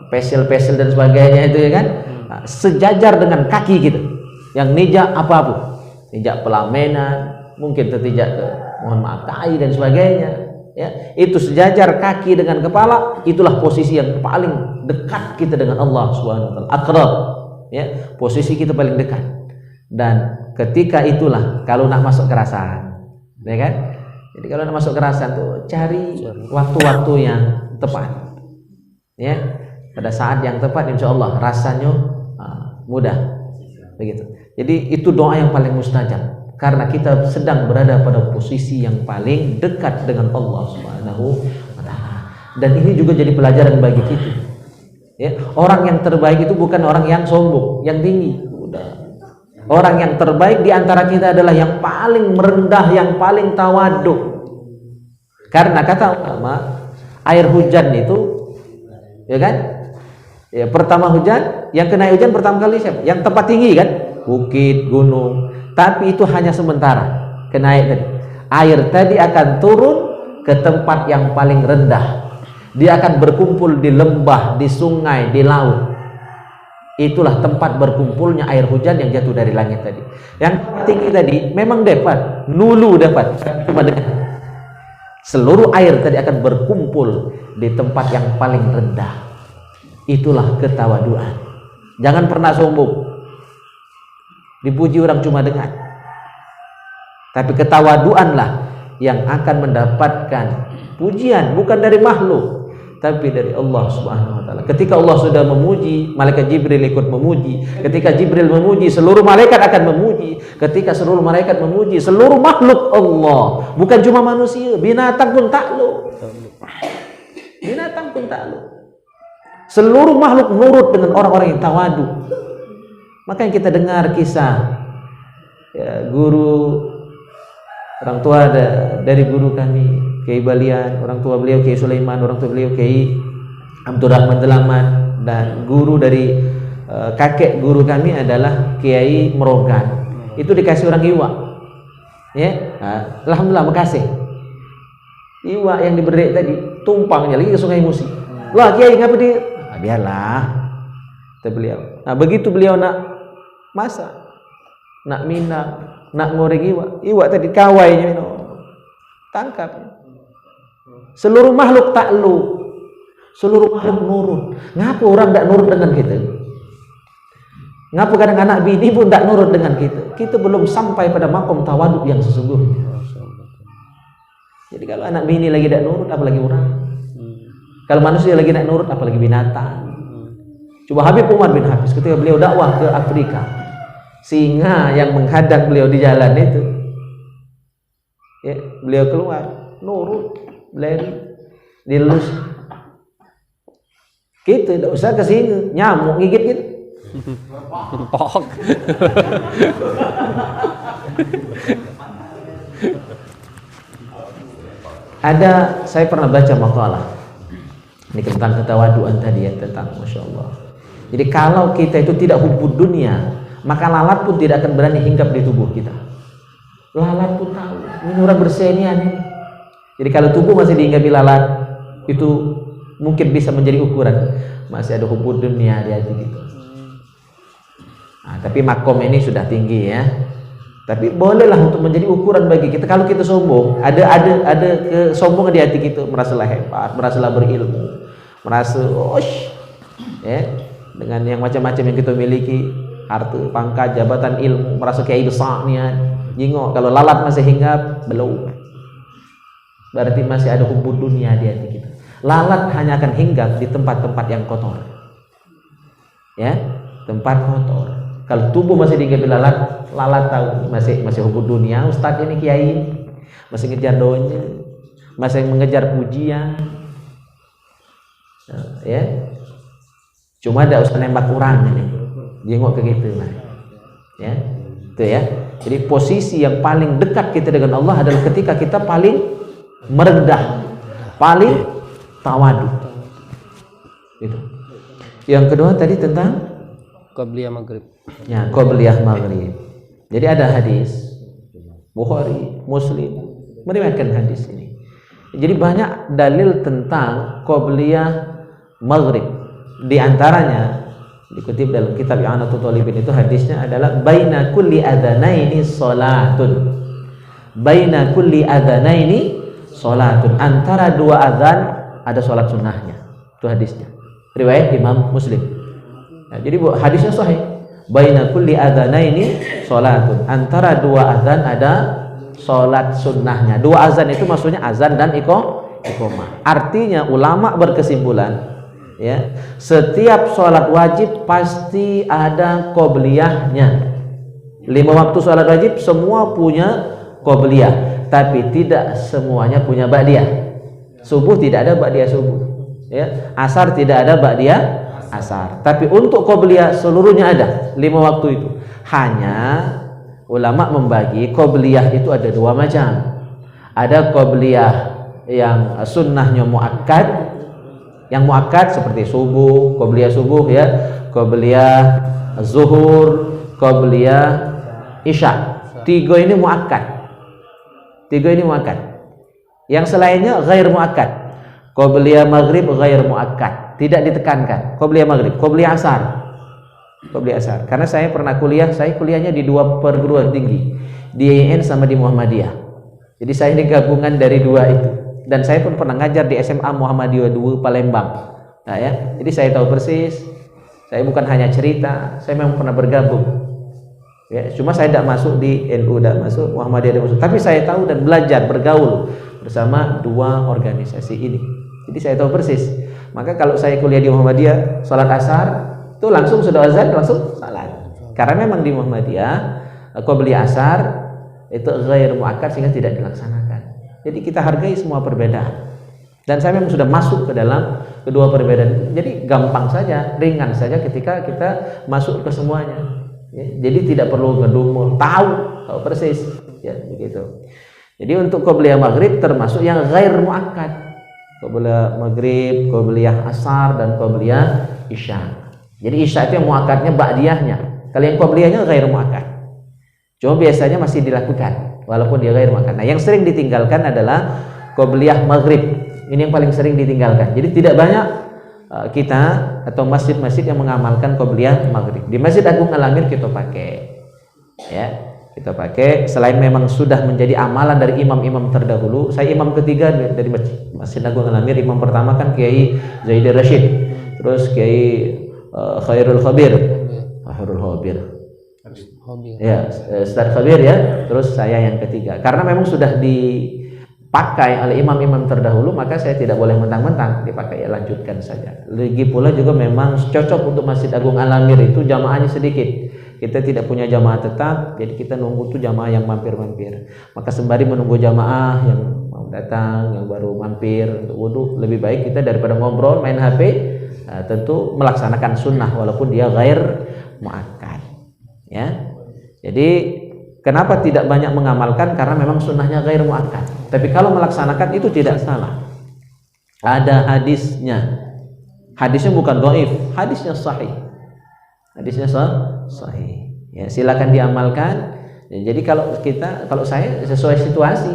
E: pesil-pesil dan sebagainya itu ya kan, nah, sejajar dengan kaki kita, yang nijak apa-apa, nijak pelamenan, mungkin tertijak ke, mohon maaf, tai dan sebagainya. Ya, itu sejajar kaki dengan kepala, itulah posisi yang paling dekat kita dengan Allah Subhanahu wa taala. Aqrab, ya, posisi kita paling dekat. Dan ketika itulah kalau nak masuk kerasan, ya kan? Jadi kalau nak masuk kerasan tuh cari waktu-waktu yang tepat. Ya, pada saat yang tepat insya Allah rasanya mudah. Begitu. Jadi itu doa yang paling mustajab karena kita sedang berada pada posisi yang paling dekat dengan Allah Subhanahu wa taala. Dan ini juga jadi pelajaran bagi kita. Ya, orang yang terbaik itu bukan orang yang sombong, yang tinggi. Udah. Orang yang terbaik di antara kita adalah yang paling merendah, yang paling tawadhu. Karena kata ulama, air hujan itu, ya kan? Ya, pertama hujan, yang kena hujan pertama kali siapa? Yang tempat tinggi kan? Bukit, gunung. Tapi itu hanya sementara. Kena air tadi. Air tadi akan turun ke tempat yang paling rendah. Dia akan berkumpul di lembah, di sungai, di laut. Itulah tempat berkumpulnya air hujan yang jatuh dari langit tadi. Yang tinggi tadi memang dapat, nulu dapat. Cuma dengan seluruh air tadi akan berkumpul di tempat yang paling rendah. Itulah ketawaduan. Jangan pernah sombong. Dipuji orang cuma dengar. Tapi ketawaduanlah yang akan mendapatkan pujian bukan dari makhluk, tapi dari Allah Subhanahu wa taala. Ketika Allah sudah memuji, malaikat Jibril ikut memuji. Ketika Jibril memuji, seluruh malaikat akan memuji. Ketika seluruh malaikat memuji, seluruh makhluk Allah, bukan cuma manusia, binatang pun takluk. Binatang pun takluk. Seluruh makhluk nurut dengan orang-orang yang tawadu. Makanya kita dengar kisah ya, guru orang tua dari guru kami Kiai Balian, orang tua beliau Kiai Sulaiman, orang tua beliau Kiai Abdurrahman Delaman, dan guru dari kakek guru kami adalah Kiai Merogan. Itu dikasih orang Iwa. Ya, alhamdulillah makasih. Iwa yang diberi tadi tumpangnya lagi ke Sungai Musi. Wah, Kiai ngapa dia? Biarlah. Kata beliau. Nah, begitu beliau nak masak, nak minang, nak ngoreng Iwa tadi kawainya minum. Tangkap. Seluruh makhluk takluk, seluruh makhluk nurut. Ngapa orang tak nurut dengan kita? Ngapa kadang anak bini pun tak nurut dengan kita? Kita belum sampai pada makom tawaduk yang sesungguhnya. Jadi kalau anak bini lagi tak nurut, apalagi orang. Kalau manusia lagi tak nurut, apalagi binatang. Coba Habib Umar bin Hafiz ketika beliau dakwah ke Afrika, singa yang menghadang beliau di jalan itu, ya, beliau keluar, nurut, lari, dilus. Kita tidak usah ke singa, nyamuk gigit gitu.
D: Pok.
E: Saya pernah baca makalah ini tentang ketawaduan tadi ya, tentang Masya Allah. Jadi kalau kita itu tidak hubud dunia, maka lalat pun tidak akan berani hinggap di tubuh kita. Lalat pun tahu ini orang bersenian ini. Jadi kalau tubuh masih dihinggapi lalat, itu mungkin bisa menjadi ukuran masih ada hubud dunia di hati kita. Nah, tapi makom ini sudah tinggi ya. Tapi bolehlah untuk menjadi ukuran bagi kita. Kalau kita sombong, ada kesombongan di hati kita, merasalah hebat, merasalah berilmu, merasa ya, dengan yang macam-macam yang kita miliki, harta, pangkat, jabatan, ilmu, merasa kiai besar niat. Jingok, kalau lalat masih hinggap, belum. Berarti masih ada hubud dunia di hati kita. Lalat hanya akan hinggap di tempat-tempat yang kotor. Ya, tempat kotor. Kalau tubuh masih dihinggapi lalat tahu masih hubud dunia. Ustaz ini kiai masih ngejar doanya, masih mengejar pujian. Ya, cuma ada usah nembak orang ini, jengok ke gitu, ya, itu ya. Jadi posisi yang paling dekat kita dengan Allah adalah ketika kita paling merendah, paling tawadu. Itu. Yang kedua tadi tentang
D: Qabliyah maghrib.
E: Ya, Qabliyah maghrib. Jadi ada hadis Bukhari, Muslim meriwayatkan hadis ini. Jadi banyak dalil tentang Qabliyah maghrib. Di antaranya dikutip dalam kitab I'anatul Talibin itu hadisnya adalah baina kulli adzanaini salatun. Baina kulli adzanaini salatun. Antara dua azan ada salat sunnahnya. Itu hadisnya. Riwayat Imam Muslim. Nah, jadi hadisnya sahih. Baina kulli adzanaini salatun. Antara dua azan ada salat sunnahnya. Dua azan itu maksudnya azan dan iqamah. Artinya ulama berkesimpulan ya. Setiap sholat wajib pasti ada qobliyahnya. 5 waktu sholat wajib semua punya qobliyah, tapi tidak semuanya punya ba'diyah. Subuh tidak ada ba'diyah subuh, ya. Asar tidak ada ba'diyah asar. Tapi untuk qobliyah seluruhnya ada 5 waktu itu. Hanya ulama membagi qobliyah itu ada 2 macam. Ada qobliyah yang sunnahnya muakkad. Yang muakkad seperti subuh, qobliyah subuh, ya, qobliyah zuhur, qobliyah isya. 3 ini muakkad. 3 ini muakkad. Yang selainnya ghair muakkad. Qobliyah maghrib ghair muakkad, tidak ditekankan. Qobliyah maghrib, qobliyah asar. Qobliyah asar. Karena saya pernah kuliah, saya kuliahnya di 2 perguruan tinggi, di IAIN sama di Muhammadiyah. Jadi saya ini gabungan dari 2 itu. Dan saya pun pernah ngajar di SMA Muhammadiyah 2 Palembang. Nah, ya. Jadi saya tahu persis. Saya bukan hanya cerita, saya memang pernah bergabung. Ya, cuma saya tidak masuk di NU, tidak masuk Muhammadiyah, tidak masuk. Tapi saya tahu dan belajar bergaul bersama 2 organisasi ini. Jadi saya tahu persis. Maka kalau saya kuliah di Muhammadiyah, salat asar itu langsung sudah azan, langsung salat. Karena memang di Muhammadiyah qobliyah asar itu ghair muakkad sehingga tidak dilaksanakan. Jadi kita hargai semua perbedaan. Dan saya memang sudah masuk ke dalam kedua perbedaan. Jadi gampang saja, ringan saja ketika kita masuk ke semuanya. Ya, jadi tidak perlu ngedumul, tahu persis, ya begitu. Jadi untuk qobliyah maghrib termasuk yang ghair muakkad. Qobliyah maghrib, qobliyah asar, dan qobliyah isya. Jadi isya itu yang muakkadnya ba'diyahnya. Kalau yang qobliyahnya ghair muakkad. Cuma biasanya masih dilakukan walaupun dia ghair muakkad. Nah, yang sering ditinggalkan adalah qobliyah maghrib. Ini yang paling sering ditinggalkan. Jadi tidak banyak kita atau masjid-masjid yang mengamalkan qobliyah maghrib. Di Masjid Agung Al-Amir kita pakai, ya, kita pakai. Selain memang sudah menjadi amalan dari imam-imam terdahulu, saya imam ketiga dari Masjid Agung Al-Amir. Imam pertama kan Kiai Zaidir Rashid, terus Kiai Khairul Khabir, ya, Ustaz Khabir, ya, terus saya yang ketiga. Karena memang sudah dipakai oleh imam-imam terdahulu, maka saya tidak boleh mentang-mentang dipakai, ya lanjutkan saja. Lagi pula juga memang cocok untuk Masjid Agung Al-Amir itu jamaahnya sedikit. Kita tidak punya jamaah tetap, jadi kita nunggu tuh jamaah yang mampir-mampir. Maka sembari menunggu jamaah yang mau datang, yang baru mampir untuk wudhu, lebih baik kita daripada ngobrol main HP, tentu melaksanakan sunnah walaupun dia ghair muakkad, ya. Jadi kenapa tidak banyak mengamalkan? Karena memang sunnahnya ghair muakkad. Tapi kalau melaksanakan itu tidak salah. Ada hadisnya. Hadisnya bukan dhaif, hadisnya sahih. Hadisnya sahih. Ya, silakan diamalkan. Ya, jadi kalau saya sesuai situasi.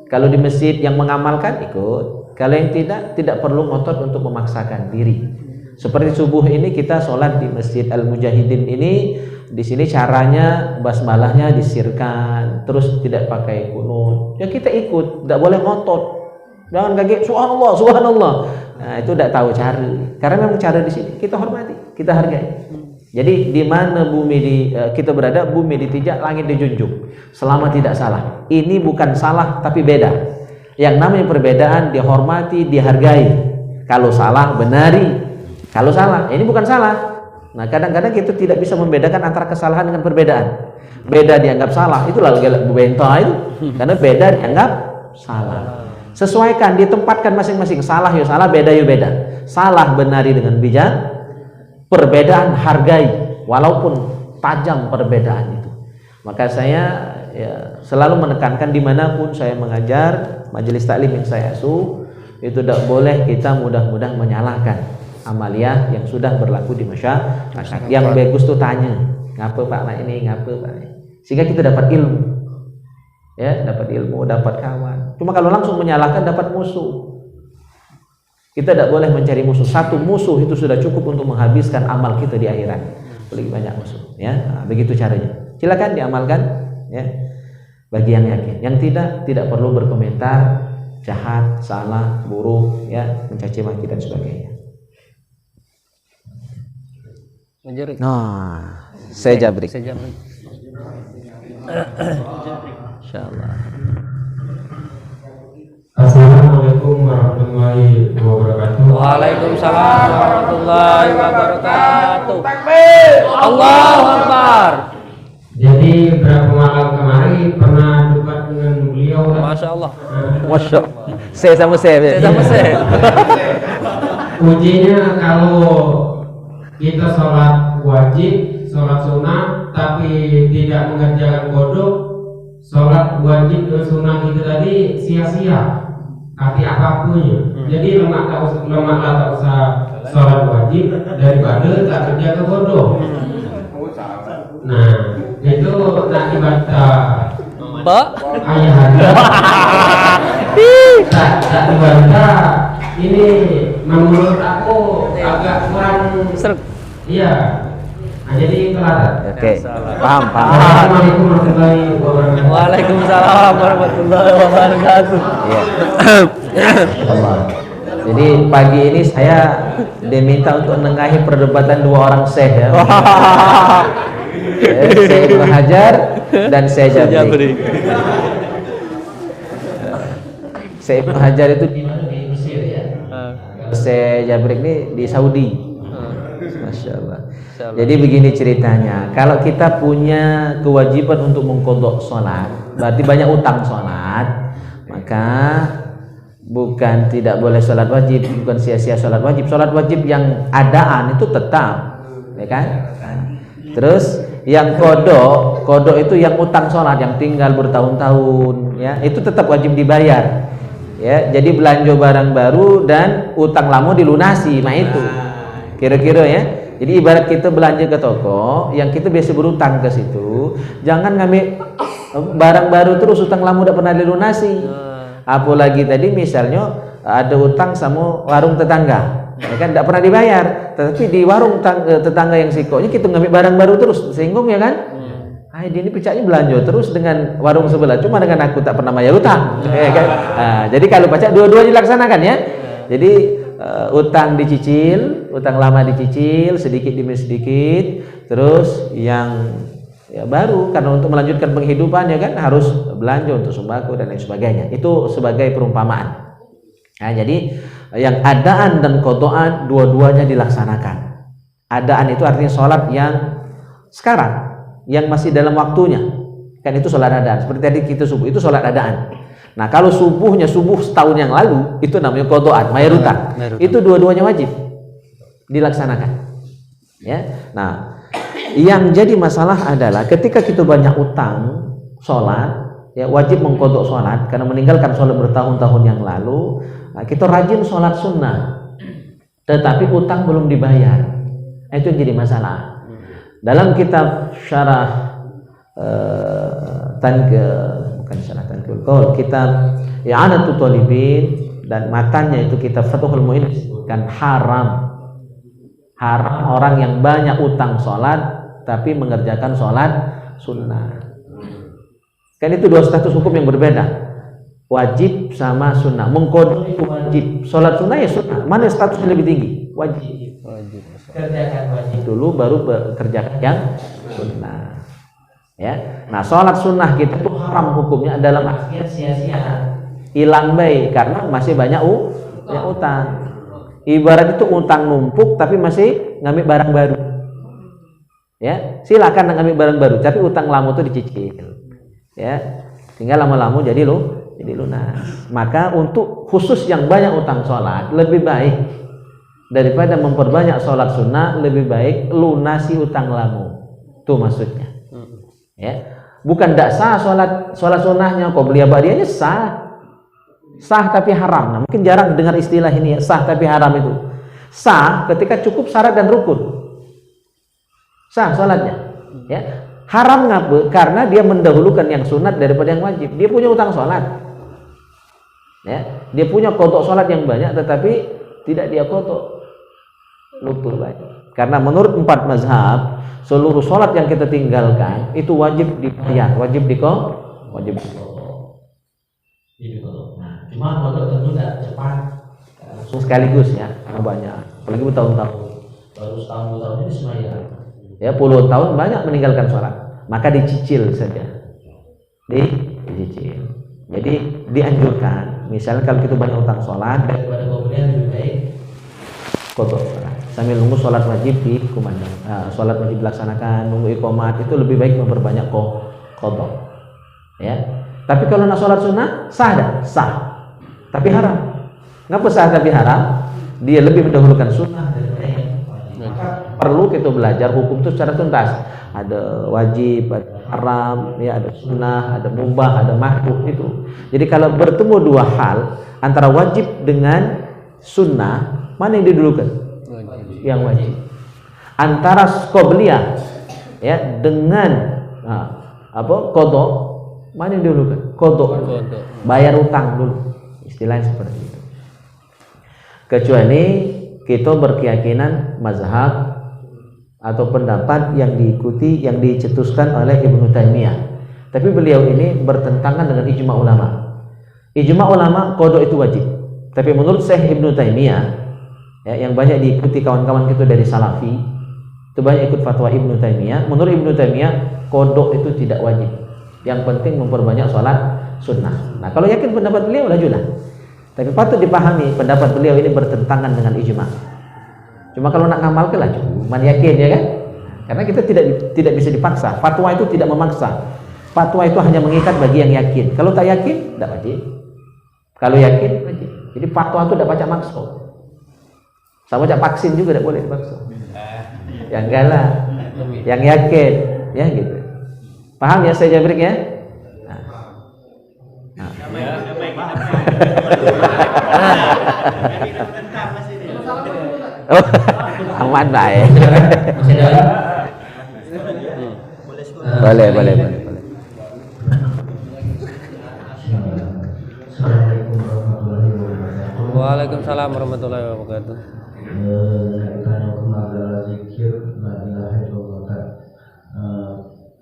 E: Kalau di masjid yang mengamalkan ikut. Kalau yang tidak perlu ngotot untuk memaksakan diri. Seperti subuh ini kita sholat di Masjid Al-Mujahidin ini. Di sini caranya basmalahnya disirkan, terus tidak pakai kunut. Ya kita ikut, tidak boleh ngotot. Jangan kaget subhanallah, subhanallah. Nah, itu tidak tahu cara. Karena memang cara di sini kita hormati, kita hargai. Jadi di mana bumi kita berada, bumi ditijak, langit dijunjung. Selama tidak salah. Ini bukan salah tapi beda. Yang namanya perbedaan dihormati, dihargai. Kalau salah benari. Kalau salah, ini bukan salah. Nah, kadang-kadang kita tidak bisa membedakan antara kesalahan dengan perbedaan. Beda dianggap salah, itulah bentah itu. Karena beda dianggap salah. Sesuaikan, ditempatkan masing-masing. Salah ya salah, beda ya beda. Salah benari dengan bijak, perbedaan hargai, walaupun tajam perbedaan itu. Maka saya selalu menekankan dimanapun saya mengajar, majelis taklim yang saya asuh, itu tidak boleh kita mudah-mudah menyalahkan amaliyah yang sudah berlaku di masyarakat. Yang bagus tuh tanya, ngapa Pak Mak ini, ngapa Pak ini, sehingga kita dapat ilmu, ya, dapat ilmu, dapat kawan. Cuma kalau langsung menyalahkan dapat musuh. Kita tidak boleh mencari musuh. Satu musuh itu sudah cukup untuk menghabiskan amal kita di akhirat. Lebih banyak musuh, ya. Nah, begitu caranya. Silakan diamalkan, ya. Bagi yang yakin, yang tidak perlu berkomentar jahat, salah, buruk, ya, mencaci maki dan sebagainya. Nah, saya jabrik. Insyaallah.
A: Assalamualaikum
G: Assalamualaikum warahmatullahi wabarakatuh.
D: Waalaikumsalam warahmatullahi wabarakatuh. Allahu Akbar.
G: Jadi berapa malam kemarin pernah debat dengan beliau.
D: Masya Allah.
E: Masya. Saya sama saya.
G: Ujinya kalau kita sholat wajib, sholat sunnah, tapi tidak mengerjakan kodok, sholat wajib dan sunnah itu tadi sia-sia. Arti apapun. Jadi lemak tak usah sholat wajib daripada tak kerja ke kodok. Nah, itu nak dibaca
D: Pak.
G: ayah tak dibaca. Ini menurut aku agak kurang
D: Serk.
G: iya. Nah, jadi telat.
E: Oke, paham.
G: Assalamualaikum warahmatullahi wabarakatuh.
D: Waalaikumsalam warahmatullahi wabarakatuh.
E: Iya. Allah. Jadi pagi ini saya diminta untuk menengahi perdebatan dua orang syekh ya. Syekh Ibnu Hajar dan Syekh Jabri. Syekh Ibnu Hajar itu di mana? Di Mesir ya. Syekh Jabri ini di Saudi. Masya Allah. Jadi begini ceritanya, kalau kita punya kewajiban untuk mengqadha sholat, berarti banyak utang sholat, maka bukan tidak boleh sholat wajib, bukan sia-sia sholat wajib. Sholat wajib yang adaan itu tetap, ya kan? Terus yang kodok itu yang utang sholat, yang tinggal bertahun-tahun, ya itu tetap wajib dibayar. Ya, jadi belanja barang baru dan utang lama dilunasi, nah itu kira-kira ya. Jadi ibarat kita belanja ke toko, yang kita biasa berutang ke situ, jangan ngambil barang baru terus utang lama udah pernah dilunasi. Apalagi tadi misalnya ada utang sama warung tetangga, ya kan tidak pernah dibayar, tetapi di warung tetangga yang sikonya kita ngambil barang baru terus, singgung ya kan? Dia ini pecahnya belanja terus dengan warung sebelah, cuma dengan aku tak pernah bayar utang, ya kan? Jadi kalau pecah dua-duanya dilaksanakan ya. Jadi utang dicicil, utang lama dicicil sedikit demi sedikit, terus yang ya baru karena untuk melanjutkan penghidupan ya kan harus belanja untuk sembako dan lain sebagainya. Itu sebagai perumpamaan. Nah, jadi yang adaan dan qadaan dua-duanya dilaksanakan. Adaan itu artinya sholat yang sekarang, yang masih dalam waktunya, kan itu sholat adaan. Seperti tadi kita subuh itu sholat adaan. Nah kalau subuh setahun yang lalu itu namanya qadaan, bayar utang. Itu dua-duanya wajib dilaksanakan. Ya. Nah yang jadi masalah adalah ketika kita banyak utang sholat, ya wajib mengqadha sholat karena meninggalkan sholat bertahun-tahun yang lalu. Nah, kita rajin sholat sunnah, tetapi utang belum dibayar. Itu yang jadi masalah. Dalam kitab syarah bukan syarah Tanqihul Qaul, kitab I'anatul Talibin dan matanya itu kitab Fathul Mu'in disebutkan haram orang yang banyak utang sholat tapi mengerjakan sholat sunnah. Kan itu dua status hukum yang berbeda, wajib sama sunnah. Mengqadha itu wajib, sholat sunnah ya sunnah. Mana statusnya lebih tinggi? Wajib. Kerjakan wajib dulu baru kerjakan yang sunnah. Ya, nah sholat sunnah kita itu haram hukumnya dalam artian sia-sia, hilang baik karena masih banyak utang. Ibarat itu utang numpuk tapi masih ngambil barang baru. Ya, silakan ngambil barang baru, tapi utang lama itu dicicil. Ya, tinggal lama-lama jadi lunas. Maka untuk khusus yang banyak utang sholat lebih baik daripada memperbanyak sholat sunnah, lebih baik lunasi utang lama. Itu maksudnya. Ya, bukan tidak sah sholat sunnahnya, qobliyah ba'diyahnya sah tapi haram. Nah, mungkin jarang dengar istilah ini ya, sah tapi haram itu. Sah ketika cukup syarat dan rukun, sah sholatnya. Ya, haram ngapa? Karena dia mendahulukan yang sunat daripada yang wajib. Dia punya utang sholat, ya, dia punya qadha sholat yang banyak, tetapi tidak dia qadha, lupa banyak. Karena menurut 4 mazhab seluruh sholat yang kita tinggalkan itu wajib dibayar, wajib diqadha. Nah, cuma qadha tentu tidak cepat langsung sekaligus ya, banyak. Apalagi bertahun-tahun, baru setahun 2 tahun ini semuanya. Ya puluhan tahun banyak meninggalkan sholat, maka dicicil saja, dicicil. Jadi dianjurkan misalnya kalau kita banyak utang sholat daripada kemudian lebih baik qadha sambil nunggu sholat wajib dikumandang, sholat wajib dilaksanakan, nunggu iqamat, itu lebih baik memperbanyak qadha. Ya. Tapi kalau nak sholat sunnah sah dah, sah. Tapi haram. Ngapa sah tapi haram? Dia lebih mendahulukan sunnah daripada yang wajib. Maka perlu kita belajar hukum itu secara tuntas. Ada wajib, ada haram, ya, ada sunnah, ada mubah, ada makruh itu. Jadi kalau bertemu dua hal antara wajib dengan sunnah, mana yang didahulukan? Yang wajib. Antara qobliyah ya dengan qadha, mana yang didahulukan? Qadha. Bayar utang dulu. Istilahnya seperti itu. Kecuali kita berkeyakinan mazhab atau pendapat yang diikuti, yang dicetuskan oleh Ibnu Taimiyah. Tapi beliau ini bertentangan dengan ijma ulama. Ijma ulama qadha itu wajib. Tapi menurut Syekh Ibnu Taimiyah, ya, yang banyak diikuti kawan-kawan kita dari Salafi, itu banyak ikut fatwa Ibnu Taimiyah. Menurut Ibnu Taimiyah, qadha itu tidak wajib. Yang penting memperbanyak sholat sunnah. Nah, kalau yakin pendapat beliau lajulah. Tapi patut dipahami pendapat beliau ini bertentangan dengan ijma. Cuma kalau nak ngamal ke laju, man yakin ya kan? Karena kita tidak bisa dipaksa. Fatwa itu tidak memaksa. Fatwa itu hanya mengikat bagi yang yakin. Kalau tak yakin, tidak wajib. Kalau yakin, wajib. Jadi fatwa itu tidak baca makso. Sama baca vaksin juga tidak boleh dipaksa. Yang enggak lah, yang yakin, ya gitu. Paham ya saya Jabrik ya? Oh, aman baik. Boleh.
A: Assalamualaikum warahmatullahi wabarakatuh.
D: Waalaikumsalam warahmatullahi wabarakatuh.
A: Kaitannya masalah zikir la ilaha illallah.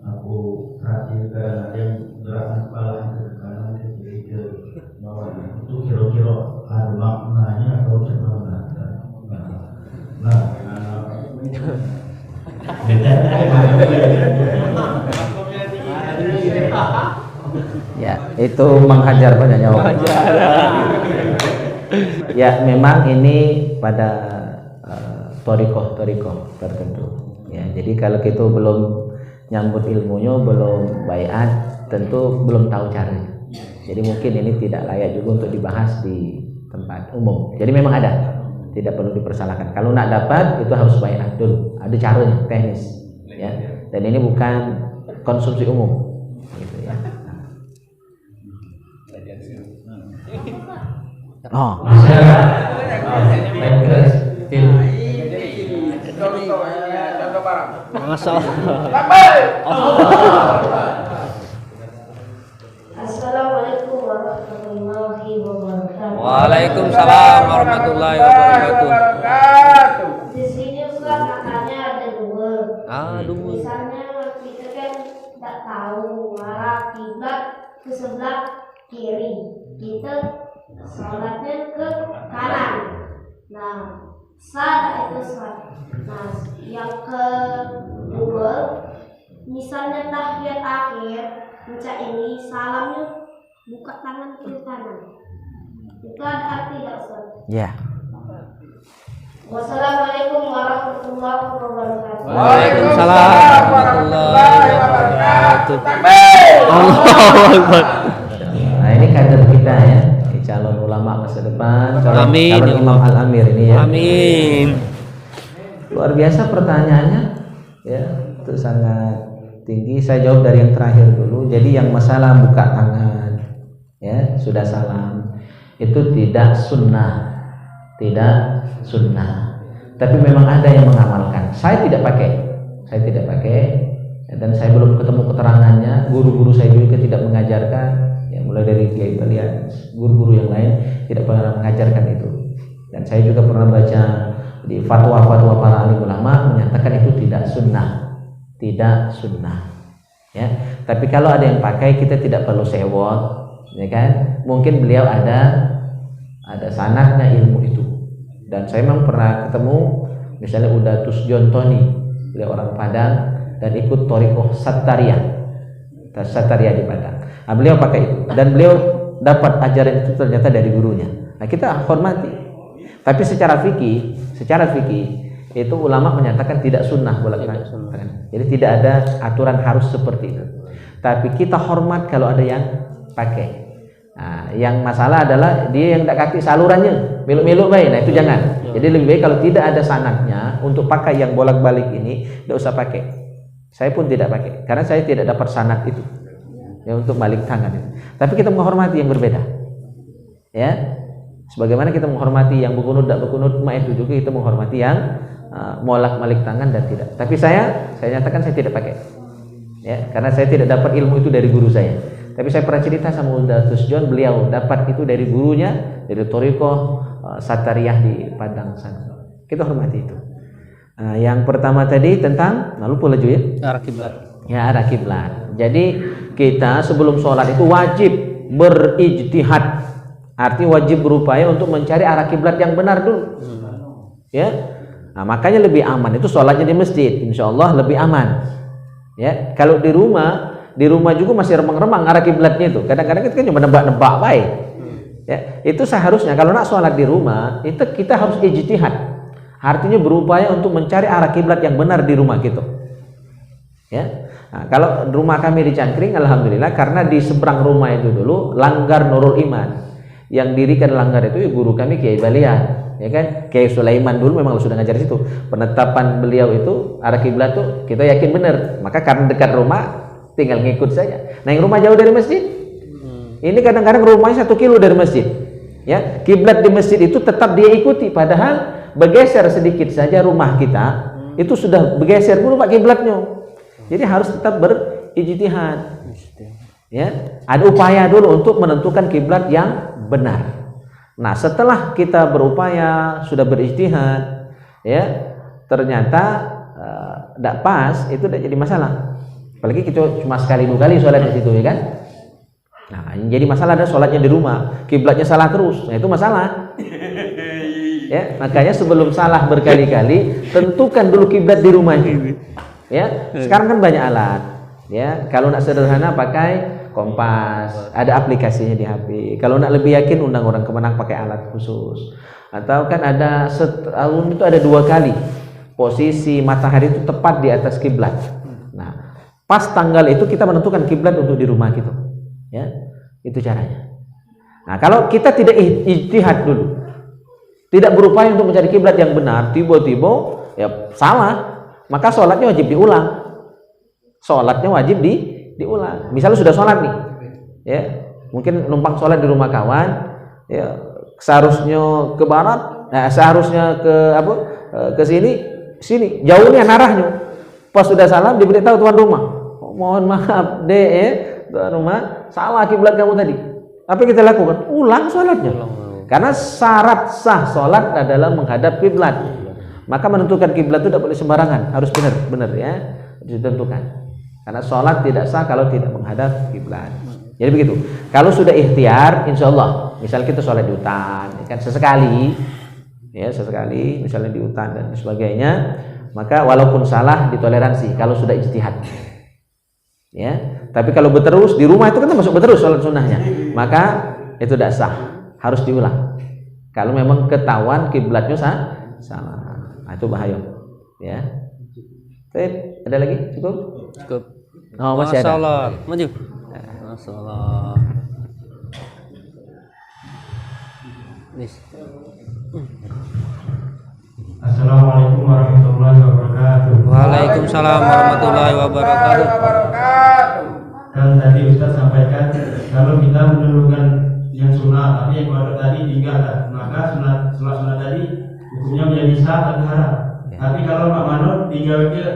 A: Aku perhatikan ada yang gerakan kepala ke kanan ke kiri ke bawah. Itu kira-kira ada maknanya atau bagaimana?
E: Ya, itu menghajar pada nyawa. Ya, memang ini pada torikoh tertentu. Ya, jadi kalau kita belum nyambut ilmunya, belum baiat, tentu belum tahu caranya. Jadi mungkin ini tidak layak juga untuk dibahas di tempat umum. Jadi memang ada, tidak perlu dipersalahkan. Kalau nak dapat itu harus baiat dulu. Ada caranya, teknis. Ya, dan ini bukan konsumsi umum. Gitu ya. Oh.
H: Assalamualaikum warahmatullahi wabarakatuh.
D: Waalaikumsalam warahmatullahi wabarakatuh.
H: Di sini Ustaz makanya ada dua.
D: Aduh.
H: Misalnya kita kan tak tahu arah kiblat ke sebelah kiri, kita sholatnya ke kanan. Nah, sah itu sah. Nah, yang kedua, misalnya tahiyat akhir, puncak ini salamnya buka tangan kiri kanan. Itu ada arti tidak, Ustaz?
E: Ya.
H: Wassalamualaikum warahmatullahi wabarakatuh.
D: Waalaikumsalam warahmatullahi wabarakatuh. Allahu Akbar.
E: Nah, ini kader kita ya, calon ulama masa depan, calon Imam Al-Amir ini ya.
D: Amin.
E: Luar biasa pertanyaannya, ya, itu sangat tinggi. Saya jawab dari yang terakhir dulu. Jadi yang masalah buka tangan, ya, sudah salam, itu tidak sunnah. Tapi memang ada yang mengamalkan. Saya tidak pakai, dan saya belum ketemu keterangannya. Guru-guru saya juga tidak mengajarkan, ya, mulai dari Kiai Balian, guru-guru yang lain tidak pernah mengajarkan itu. Dan saya juga pernah baca di fatwa-fatwa para alim ulama menyatakan itu tidak sunnah. Ya. Tapi kalau ada yang pakai, kita tidak perlu sewot, ya kan? Mungkin beliau ada sanadnya ilmu itu. Dan saya memang pernah ketemu misalnya Udatus Jontoni, beliau orang Padang dan ikut Thariqah Sattariyah di Padang. Nah, beliau pakai itu dan beliau dapat ajaran itu ternyata dari gurunya. Nah, kita hormati. Tapi secara fikih itu ulama menyatakan tidak sunnah bolak-balik. Jadi tidak ada aturan harus seperti itu. Tapi kita hormat kalau ada yang pakai. Nah, yang masalah adalah dia yang tidak kaki salurannya meluk-meluk baik. Nah, itu jangan. Jadi lebih baik kalau tidak ada sanadnya untuk pakai yang bolak-balik ini, tidak usah pakai. Saya pun tidak pakai karena saya tidak dapat sanad itu. Ya, untuk balik tangan itu. Tapi kita menghormati yang berbeda. Ya. Sebagaimana kita menghormati yang berkunut tidak berkunut, itu juga kita menghormati yang molak-malik tangan dan tidak. Tapi saya nyatakan saya tidak pakai. Ya, karena saya tidak dapat ilmu itu dari guru saya. Tapi saya pernah cerita sama Ustaz John, beliau dapat itu dari gurunya, dari Thariqah Satariyah di Padang sana. Kita hormati itu. Yang pertama tadi tentang, lupa lagi ya?
D: Arah kiblat.
E: Ya, arah kiblat. Jadi kita sebelum sholat itu wajib berijtihad. Artinya wajib berupaya untuk mencari arah kiblat yang benar dulu. Ya. Nah, makanya lebih aman itu sholatnya di masjid. Insya Allah lebih aman. Ya, kalau di rumah juga masih remang-remang arah kiblatnya itu. Kadang-kadang kita kan cuma nebak-nebak baik. Ya, itu seharusnya kalau nak sholat di rumah itu kita harus ijtihad. Artinya berupaya untuk mencari arah kiblat yang benar di rumah kita. Ya. Nah, kalau rumah kami di Cangkring, alhamdulillah karena di seberang rumah itu dulu Langgar Nurul Iman. Yang dirikan Langgar itu guru kami Kiai Balian, ya kan? Kiai Sulaiman dulu memang sudah ngajar di situ. Penetapan beliau itu arah kiblat tuh kita yakin benar. Maka karena dekat rumah tinggal ngikut saja. Nah, yang rumah jauh dari masjid, ini kadang-kadang rumahnya 1 kilo dari masjid. Ya, kiblat di masjid itu tetap dia ikuti, padahal bergeser sedikit saja rumah kita itu sudah bergeser dulu pak kiblatnya. Jadi harus tetap berijtihad. Ya, ada upaya dulu untuk menentukan kiblat yang benar. Nah, setelah kita berupaya sudah berijtihad, ya ternyata tidak pas, itu tidak jadi masalah. Apalagi kita cuma sekali 2 kali sholat di situ, ya kan? Nah, yang jadi masalah ada sholatnya di rumah, kiblatnya salah terus, nah itu masalah. Ya, makanya sebelum salah berkali-kali, tentukan dulu kiblat di rumah itu. Ya, sekarang kan banyak alat. Ya, kalau nak sederhana pakai kompas, ada aplikasinya di HP. Kalau nak lebih yakin undang orang Kemenang pakai alat khusus. Atau kan ada setahun itu ada 2 kali posisi matahari itu tepat di atas kiblat. Nah, pas tanggal itu kita menentukan kiblat untuk di rumah kita. Ya, itu caranya. Nah, kalau kita tidak ijtihad dulu, tidak berupaya untuk mencari kiblat yang benar, tiba-tiba ya salah, maka sholatnya wajib diulang. Sholatnya wajib diulang. Misalnya sudah sholat nih, ya mungkin numpang sholat di rumah kawan, ya seharusnya ke barat, nah seharusnya ke sini, jauhnya arahnya. Pas sudah salam diberitahu tuan rumah, mohon maaf tuan rumah, salah kiblat kamu tadi. Apa yang kita lakukan? Ulang sholatnya. Karena syarat sah sholat adalah menghadap kiblat. Maka menentukan kiblat itu tidak boleh sembarangan, harus benar ya, ditentukan. Karena sholat tidak sah kalau tidak menghadap kiblat. Jadi begitu. Kalau sudah ikhtiar, insya Allah, misal kita sholat di hutan, kan sesekali, misalnya di hutan dan sebagainya, maka walaupun salah ditoleransi. Kalau sudah ijtihad, ya. Tapi kalau berterus di rumah itu kan masuk berterus sholat sunnahnya, maka itu tidak sah, harus diulang. Kalau memang ketahuan kiblatnya salah, nah, itu bahaya, ya. Ada lagi? Cukup? Oh, masih ada.
D: Masalah. Maju. Masalah.
G: Assalamualaikum warahmatullahi wabarakatuh.
D: Waalaikumsalam warahmatullahi wabarakatuh.
G: Kan tadi Ustaz sampaikan kalau kita mendulukan yang sunnah, tapi yang kodok tadi tinggalkan, maka sunat tadi hukumnya menjadi sah tapi haram. Tapi kalau Pak Manut tinggal ke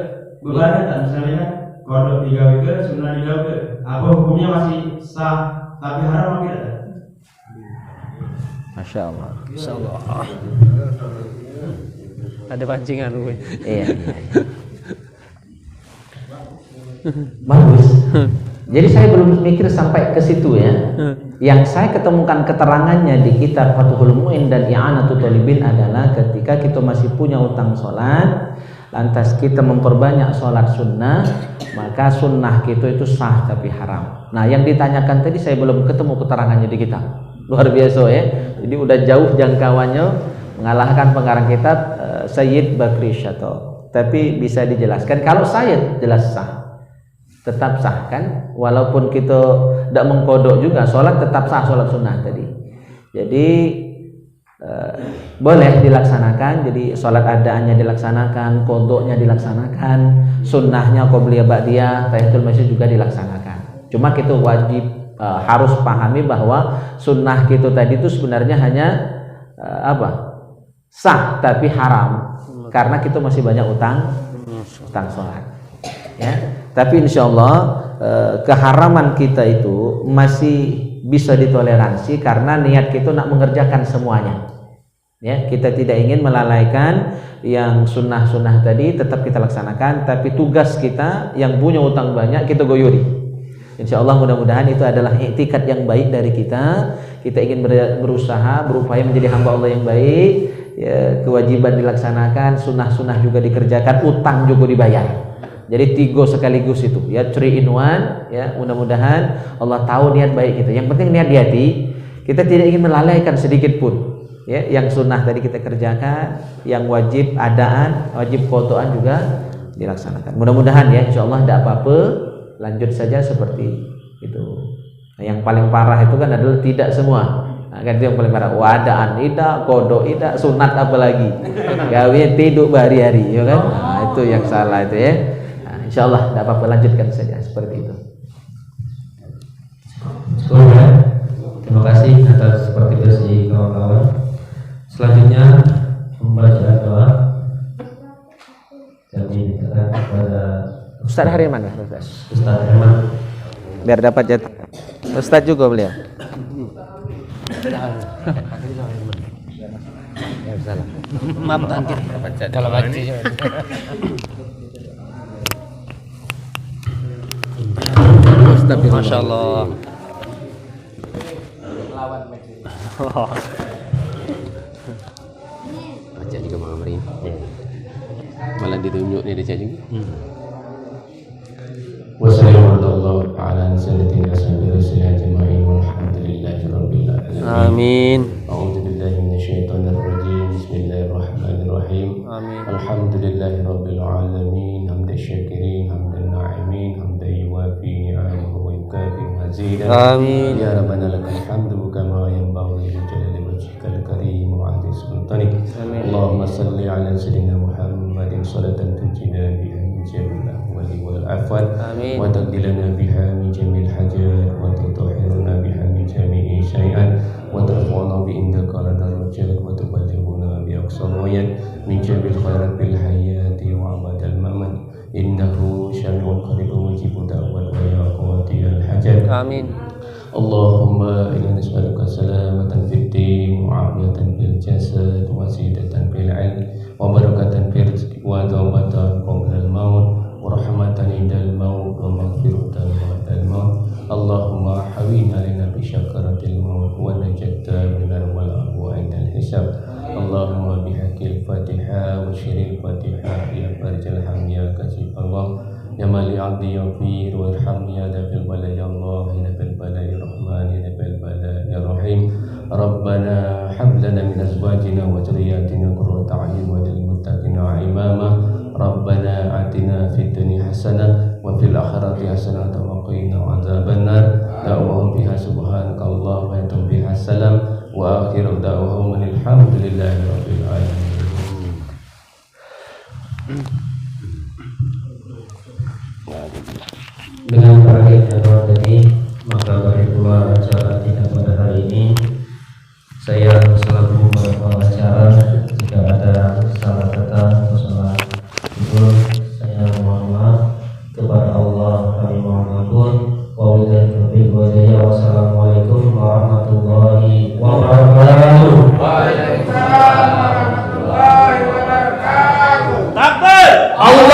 G: beban tak misalnya kodok 3 wike, sunnah 3 wike, apa hukumnya masih sah tapi haram apa tidak?
E: Masya Allah.
D: Masya Allah. Ada pancingan gue.
E: Iya. Bagus. Jadi saya belum mikir sampai ke situ ya. Yang saya ketemukan keterangannya di kitab Fathul Mu'in dan I'anatul Talibin adalah ketika kita masih punya utang sholat, lantas kita memperbanyak sholat sunnah, maka sunnah kita itu sah tapi haram. Nah, yang ditanyakan tadi saya belum ketemu keterangannya di kitab. Luar biasa ya. Jadi udah jauh jangkauannya, mengalahkan pengarang kitab Sayyid Bakri Syato. Tapi bisa dijelaskan. Kalau Sayyid jelas sah, tetap sah kan, walaupun kita tidak mengkodok juga, sholat tetap sah, sholat sunnah tadi. Jadi boleh dilaksanakan. Jadi sholat adaannya dilaksanakan, kodoknya dilaksanakan, sunnahnya qobliyah ba'diyah, tahiyatul masjid juga dilaksanakan. Cuma kita wajib harus pahami bahwa sunnah kita tadi itu sebenarnya hanya sah tapi haram, karena kita masih banyak utang sholat ya. Tapi insyaallah keharaman kita itu masih bisa ditoleransi karena niat kita nak mengerjakan semuanya ya. Kita tidak ingin melalaikan yang sunnah-sunnah tadi, tetap kita laksanakan, tapi tugas kita yang punya utang banyak kita goyuri. Insyaallah mudah-mudahan itu adalah iktikad yang baik dari kita. Kita ingin berusaha, berupaya menjadi hamba Allah yang baik ya, kewajiban dilaksanakan, sunnah-sunnah juga dikerjakan, utang juga dibayar. Jadi 3 sekaligus itu ya, 3 in 1 ya. Mudah-mudahan Allah tahu niat baik kita. Yang penting niat di hati. Kita tidak ingin melalaikan sedikit pun ya. Yang sunnah tadi kita kerjakan, yang wajib adaan, wajib kotoan juga dilaksanakan. Mudah-mudahan ya, insyaallah tidak apa-apa, lanjut saja seperti itu. Nah, yang paling parah itu kan adalah tidak semua. Nah, kan itu yang paling parah. Wadaan tidak, kodok tidak, sunat apalagi. Gawe tidur berhari-hari ya kan. Nah, itu yang salah itu ya. InsyaAllah tidak apa-apa, lanjutkan saja seperti itu.
A: Cukup ya. Terima kasih atas partisipasi kawan-kawan. Selanjutnya pembacaan doa yang dimintakan kepada
E: Ustaz Hariman ya,
A: Ustaz Herman.
E: biar dapat jatah. Ustaz juga beliau.
D: Maaf tangkir. Kalau baca. Masya Allah. Baca juga mengamri. Malah ditunjuk nih dia juga.
I: Wassalamualaikum warahmatullahi wabarakatuh.
D: Amin.
I: A'udzubillahi minasyaitonir rajim. Bismillahirrahmanirrahim.
D: Amin.
I: Alhamdulillahirabbil alamin. Hamdan syakirin, hamdan na'imin, hamdan yuwafi ni'amahu wa yukafi mazidah.
D: Amin.
I: Ya rabbana lakal hamdu kama yanbaghi li jalali wajhikal karim wa 'azimi sultanik. Allahumma shalli ala sayyidina Muhammadin salatan tujina biha min jami'il ahwali wal afwan.
D: Amin.
I: Wa taqdilana biha min jami'il hajat wa tutahhiruna biha min jami'i syai'an wa tarfa'una bi indaka ala darajat wa tuballighuna bi aqsal ghayat min jami'il khairat bil hayati wa abadal mamat innahu syami'un qaribun mujibud da'wat wa yaqwadiyal hajat.
D: Amin.
I: Allahumma inna nas'aluka salamatan fid din wa afiyatan fil jasad wa zidatan fil ilm wa barakatan fil rizqi wa tawbatan qabla al maut wa rahmatan indal maut wa maghfiratan ba'dal maut. Allahumma hawina lana bi syakaratil maut wa najata minar wal ahwa indal hisab. Allahumma bihaqqil Fatiha wa syiril Fatiha ya farjal ham ya kasif Allah ya mali abdi ya fir wa irham ya dafil bala ya Allah ya dafil bala ya Rahman ya dafil bala ya Rahim. Rabbana hab lana min azwajina wa dhurriyyatina qurrata a'yun waj'alna lil muttaqina imama. Rabbana atina fid dunya hasanah wa fil akhirati hasanah wa qina adzaban nar. Da'wahum biha subhanaka Allahumma wa biha salam wa akhiru da'wahum alhamdulillahi rabbil alamin.
A: Dengan berakhirnya doa tadi, maka berakhir pula acara kita pada hari ini. Saya selaku pengacara, jika ada salah kata atau salah tutur, saya mohon maaf kepada Allah. Kami mohon ampun. Wabillahi taufiq wal hidayah. Wassalamualaikum warahmatullahi wabarakatuh.
B: Waalaikumsalam warahmatullahi wabarakatuh.
A: Allah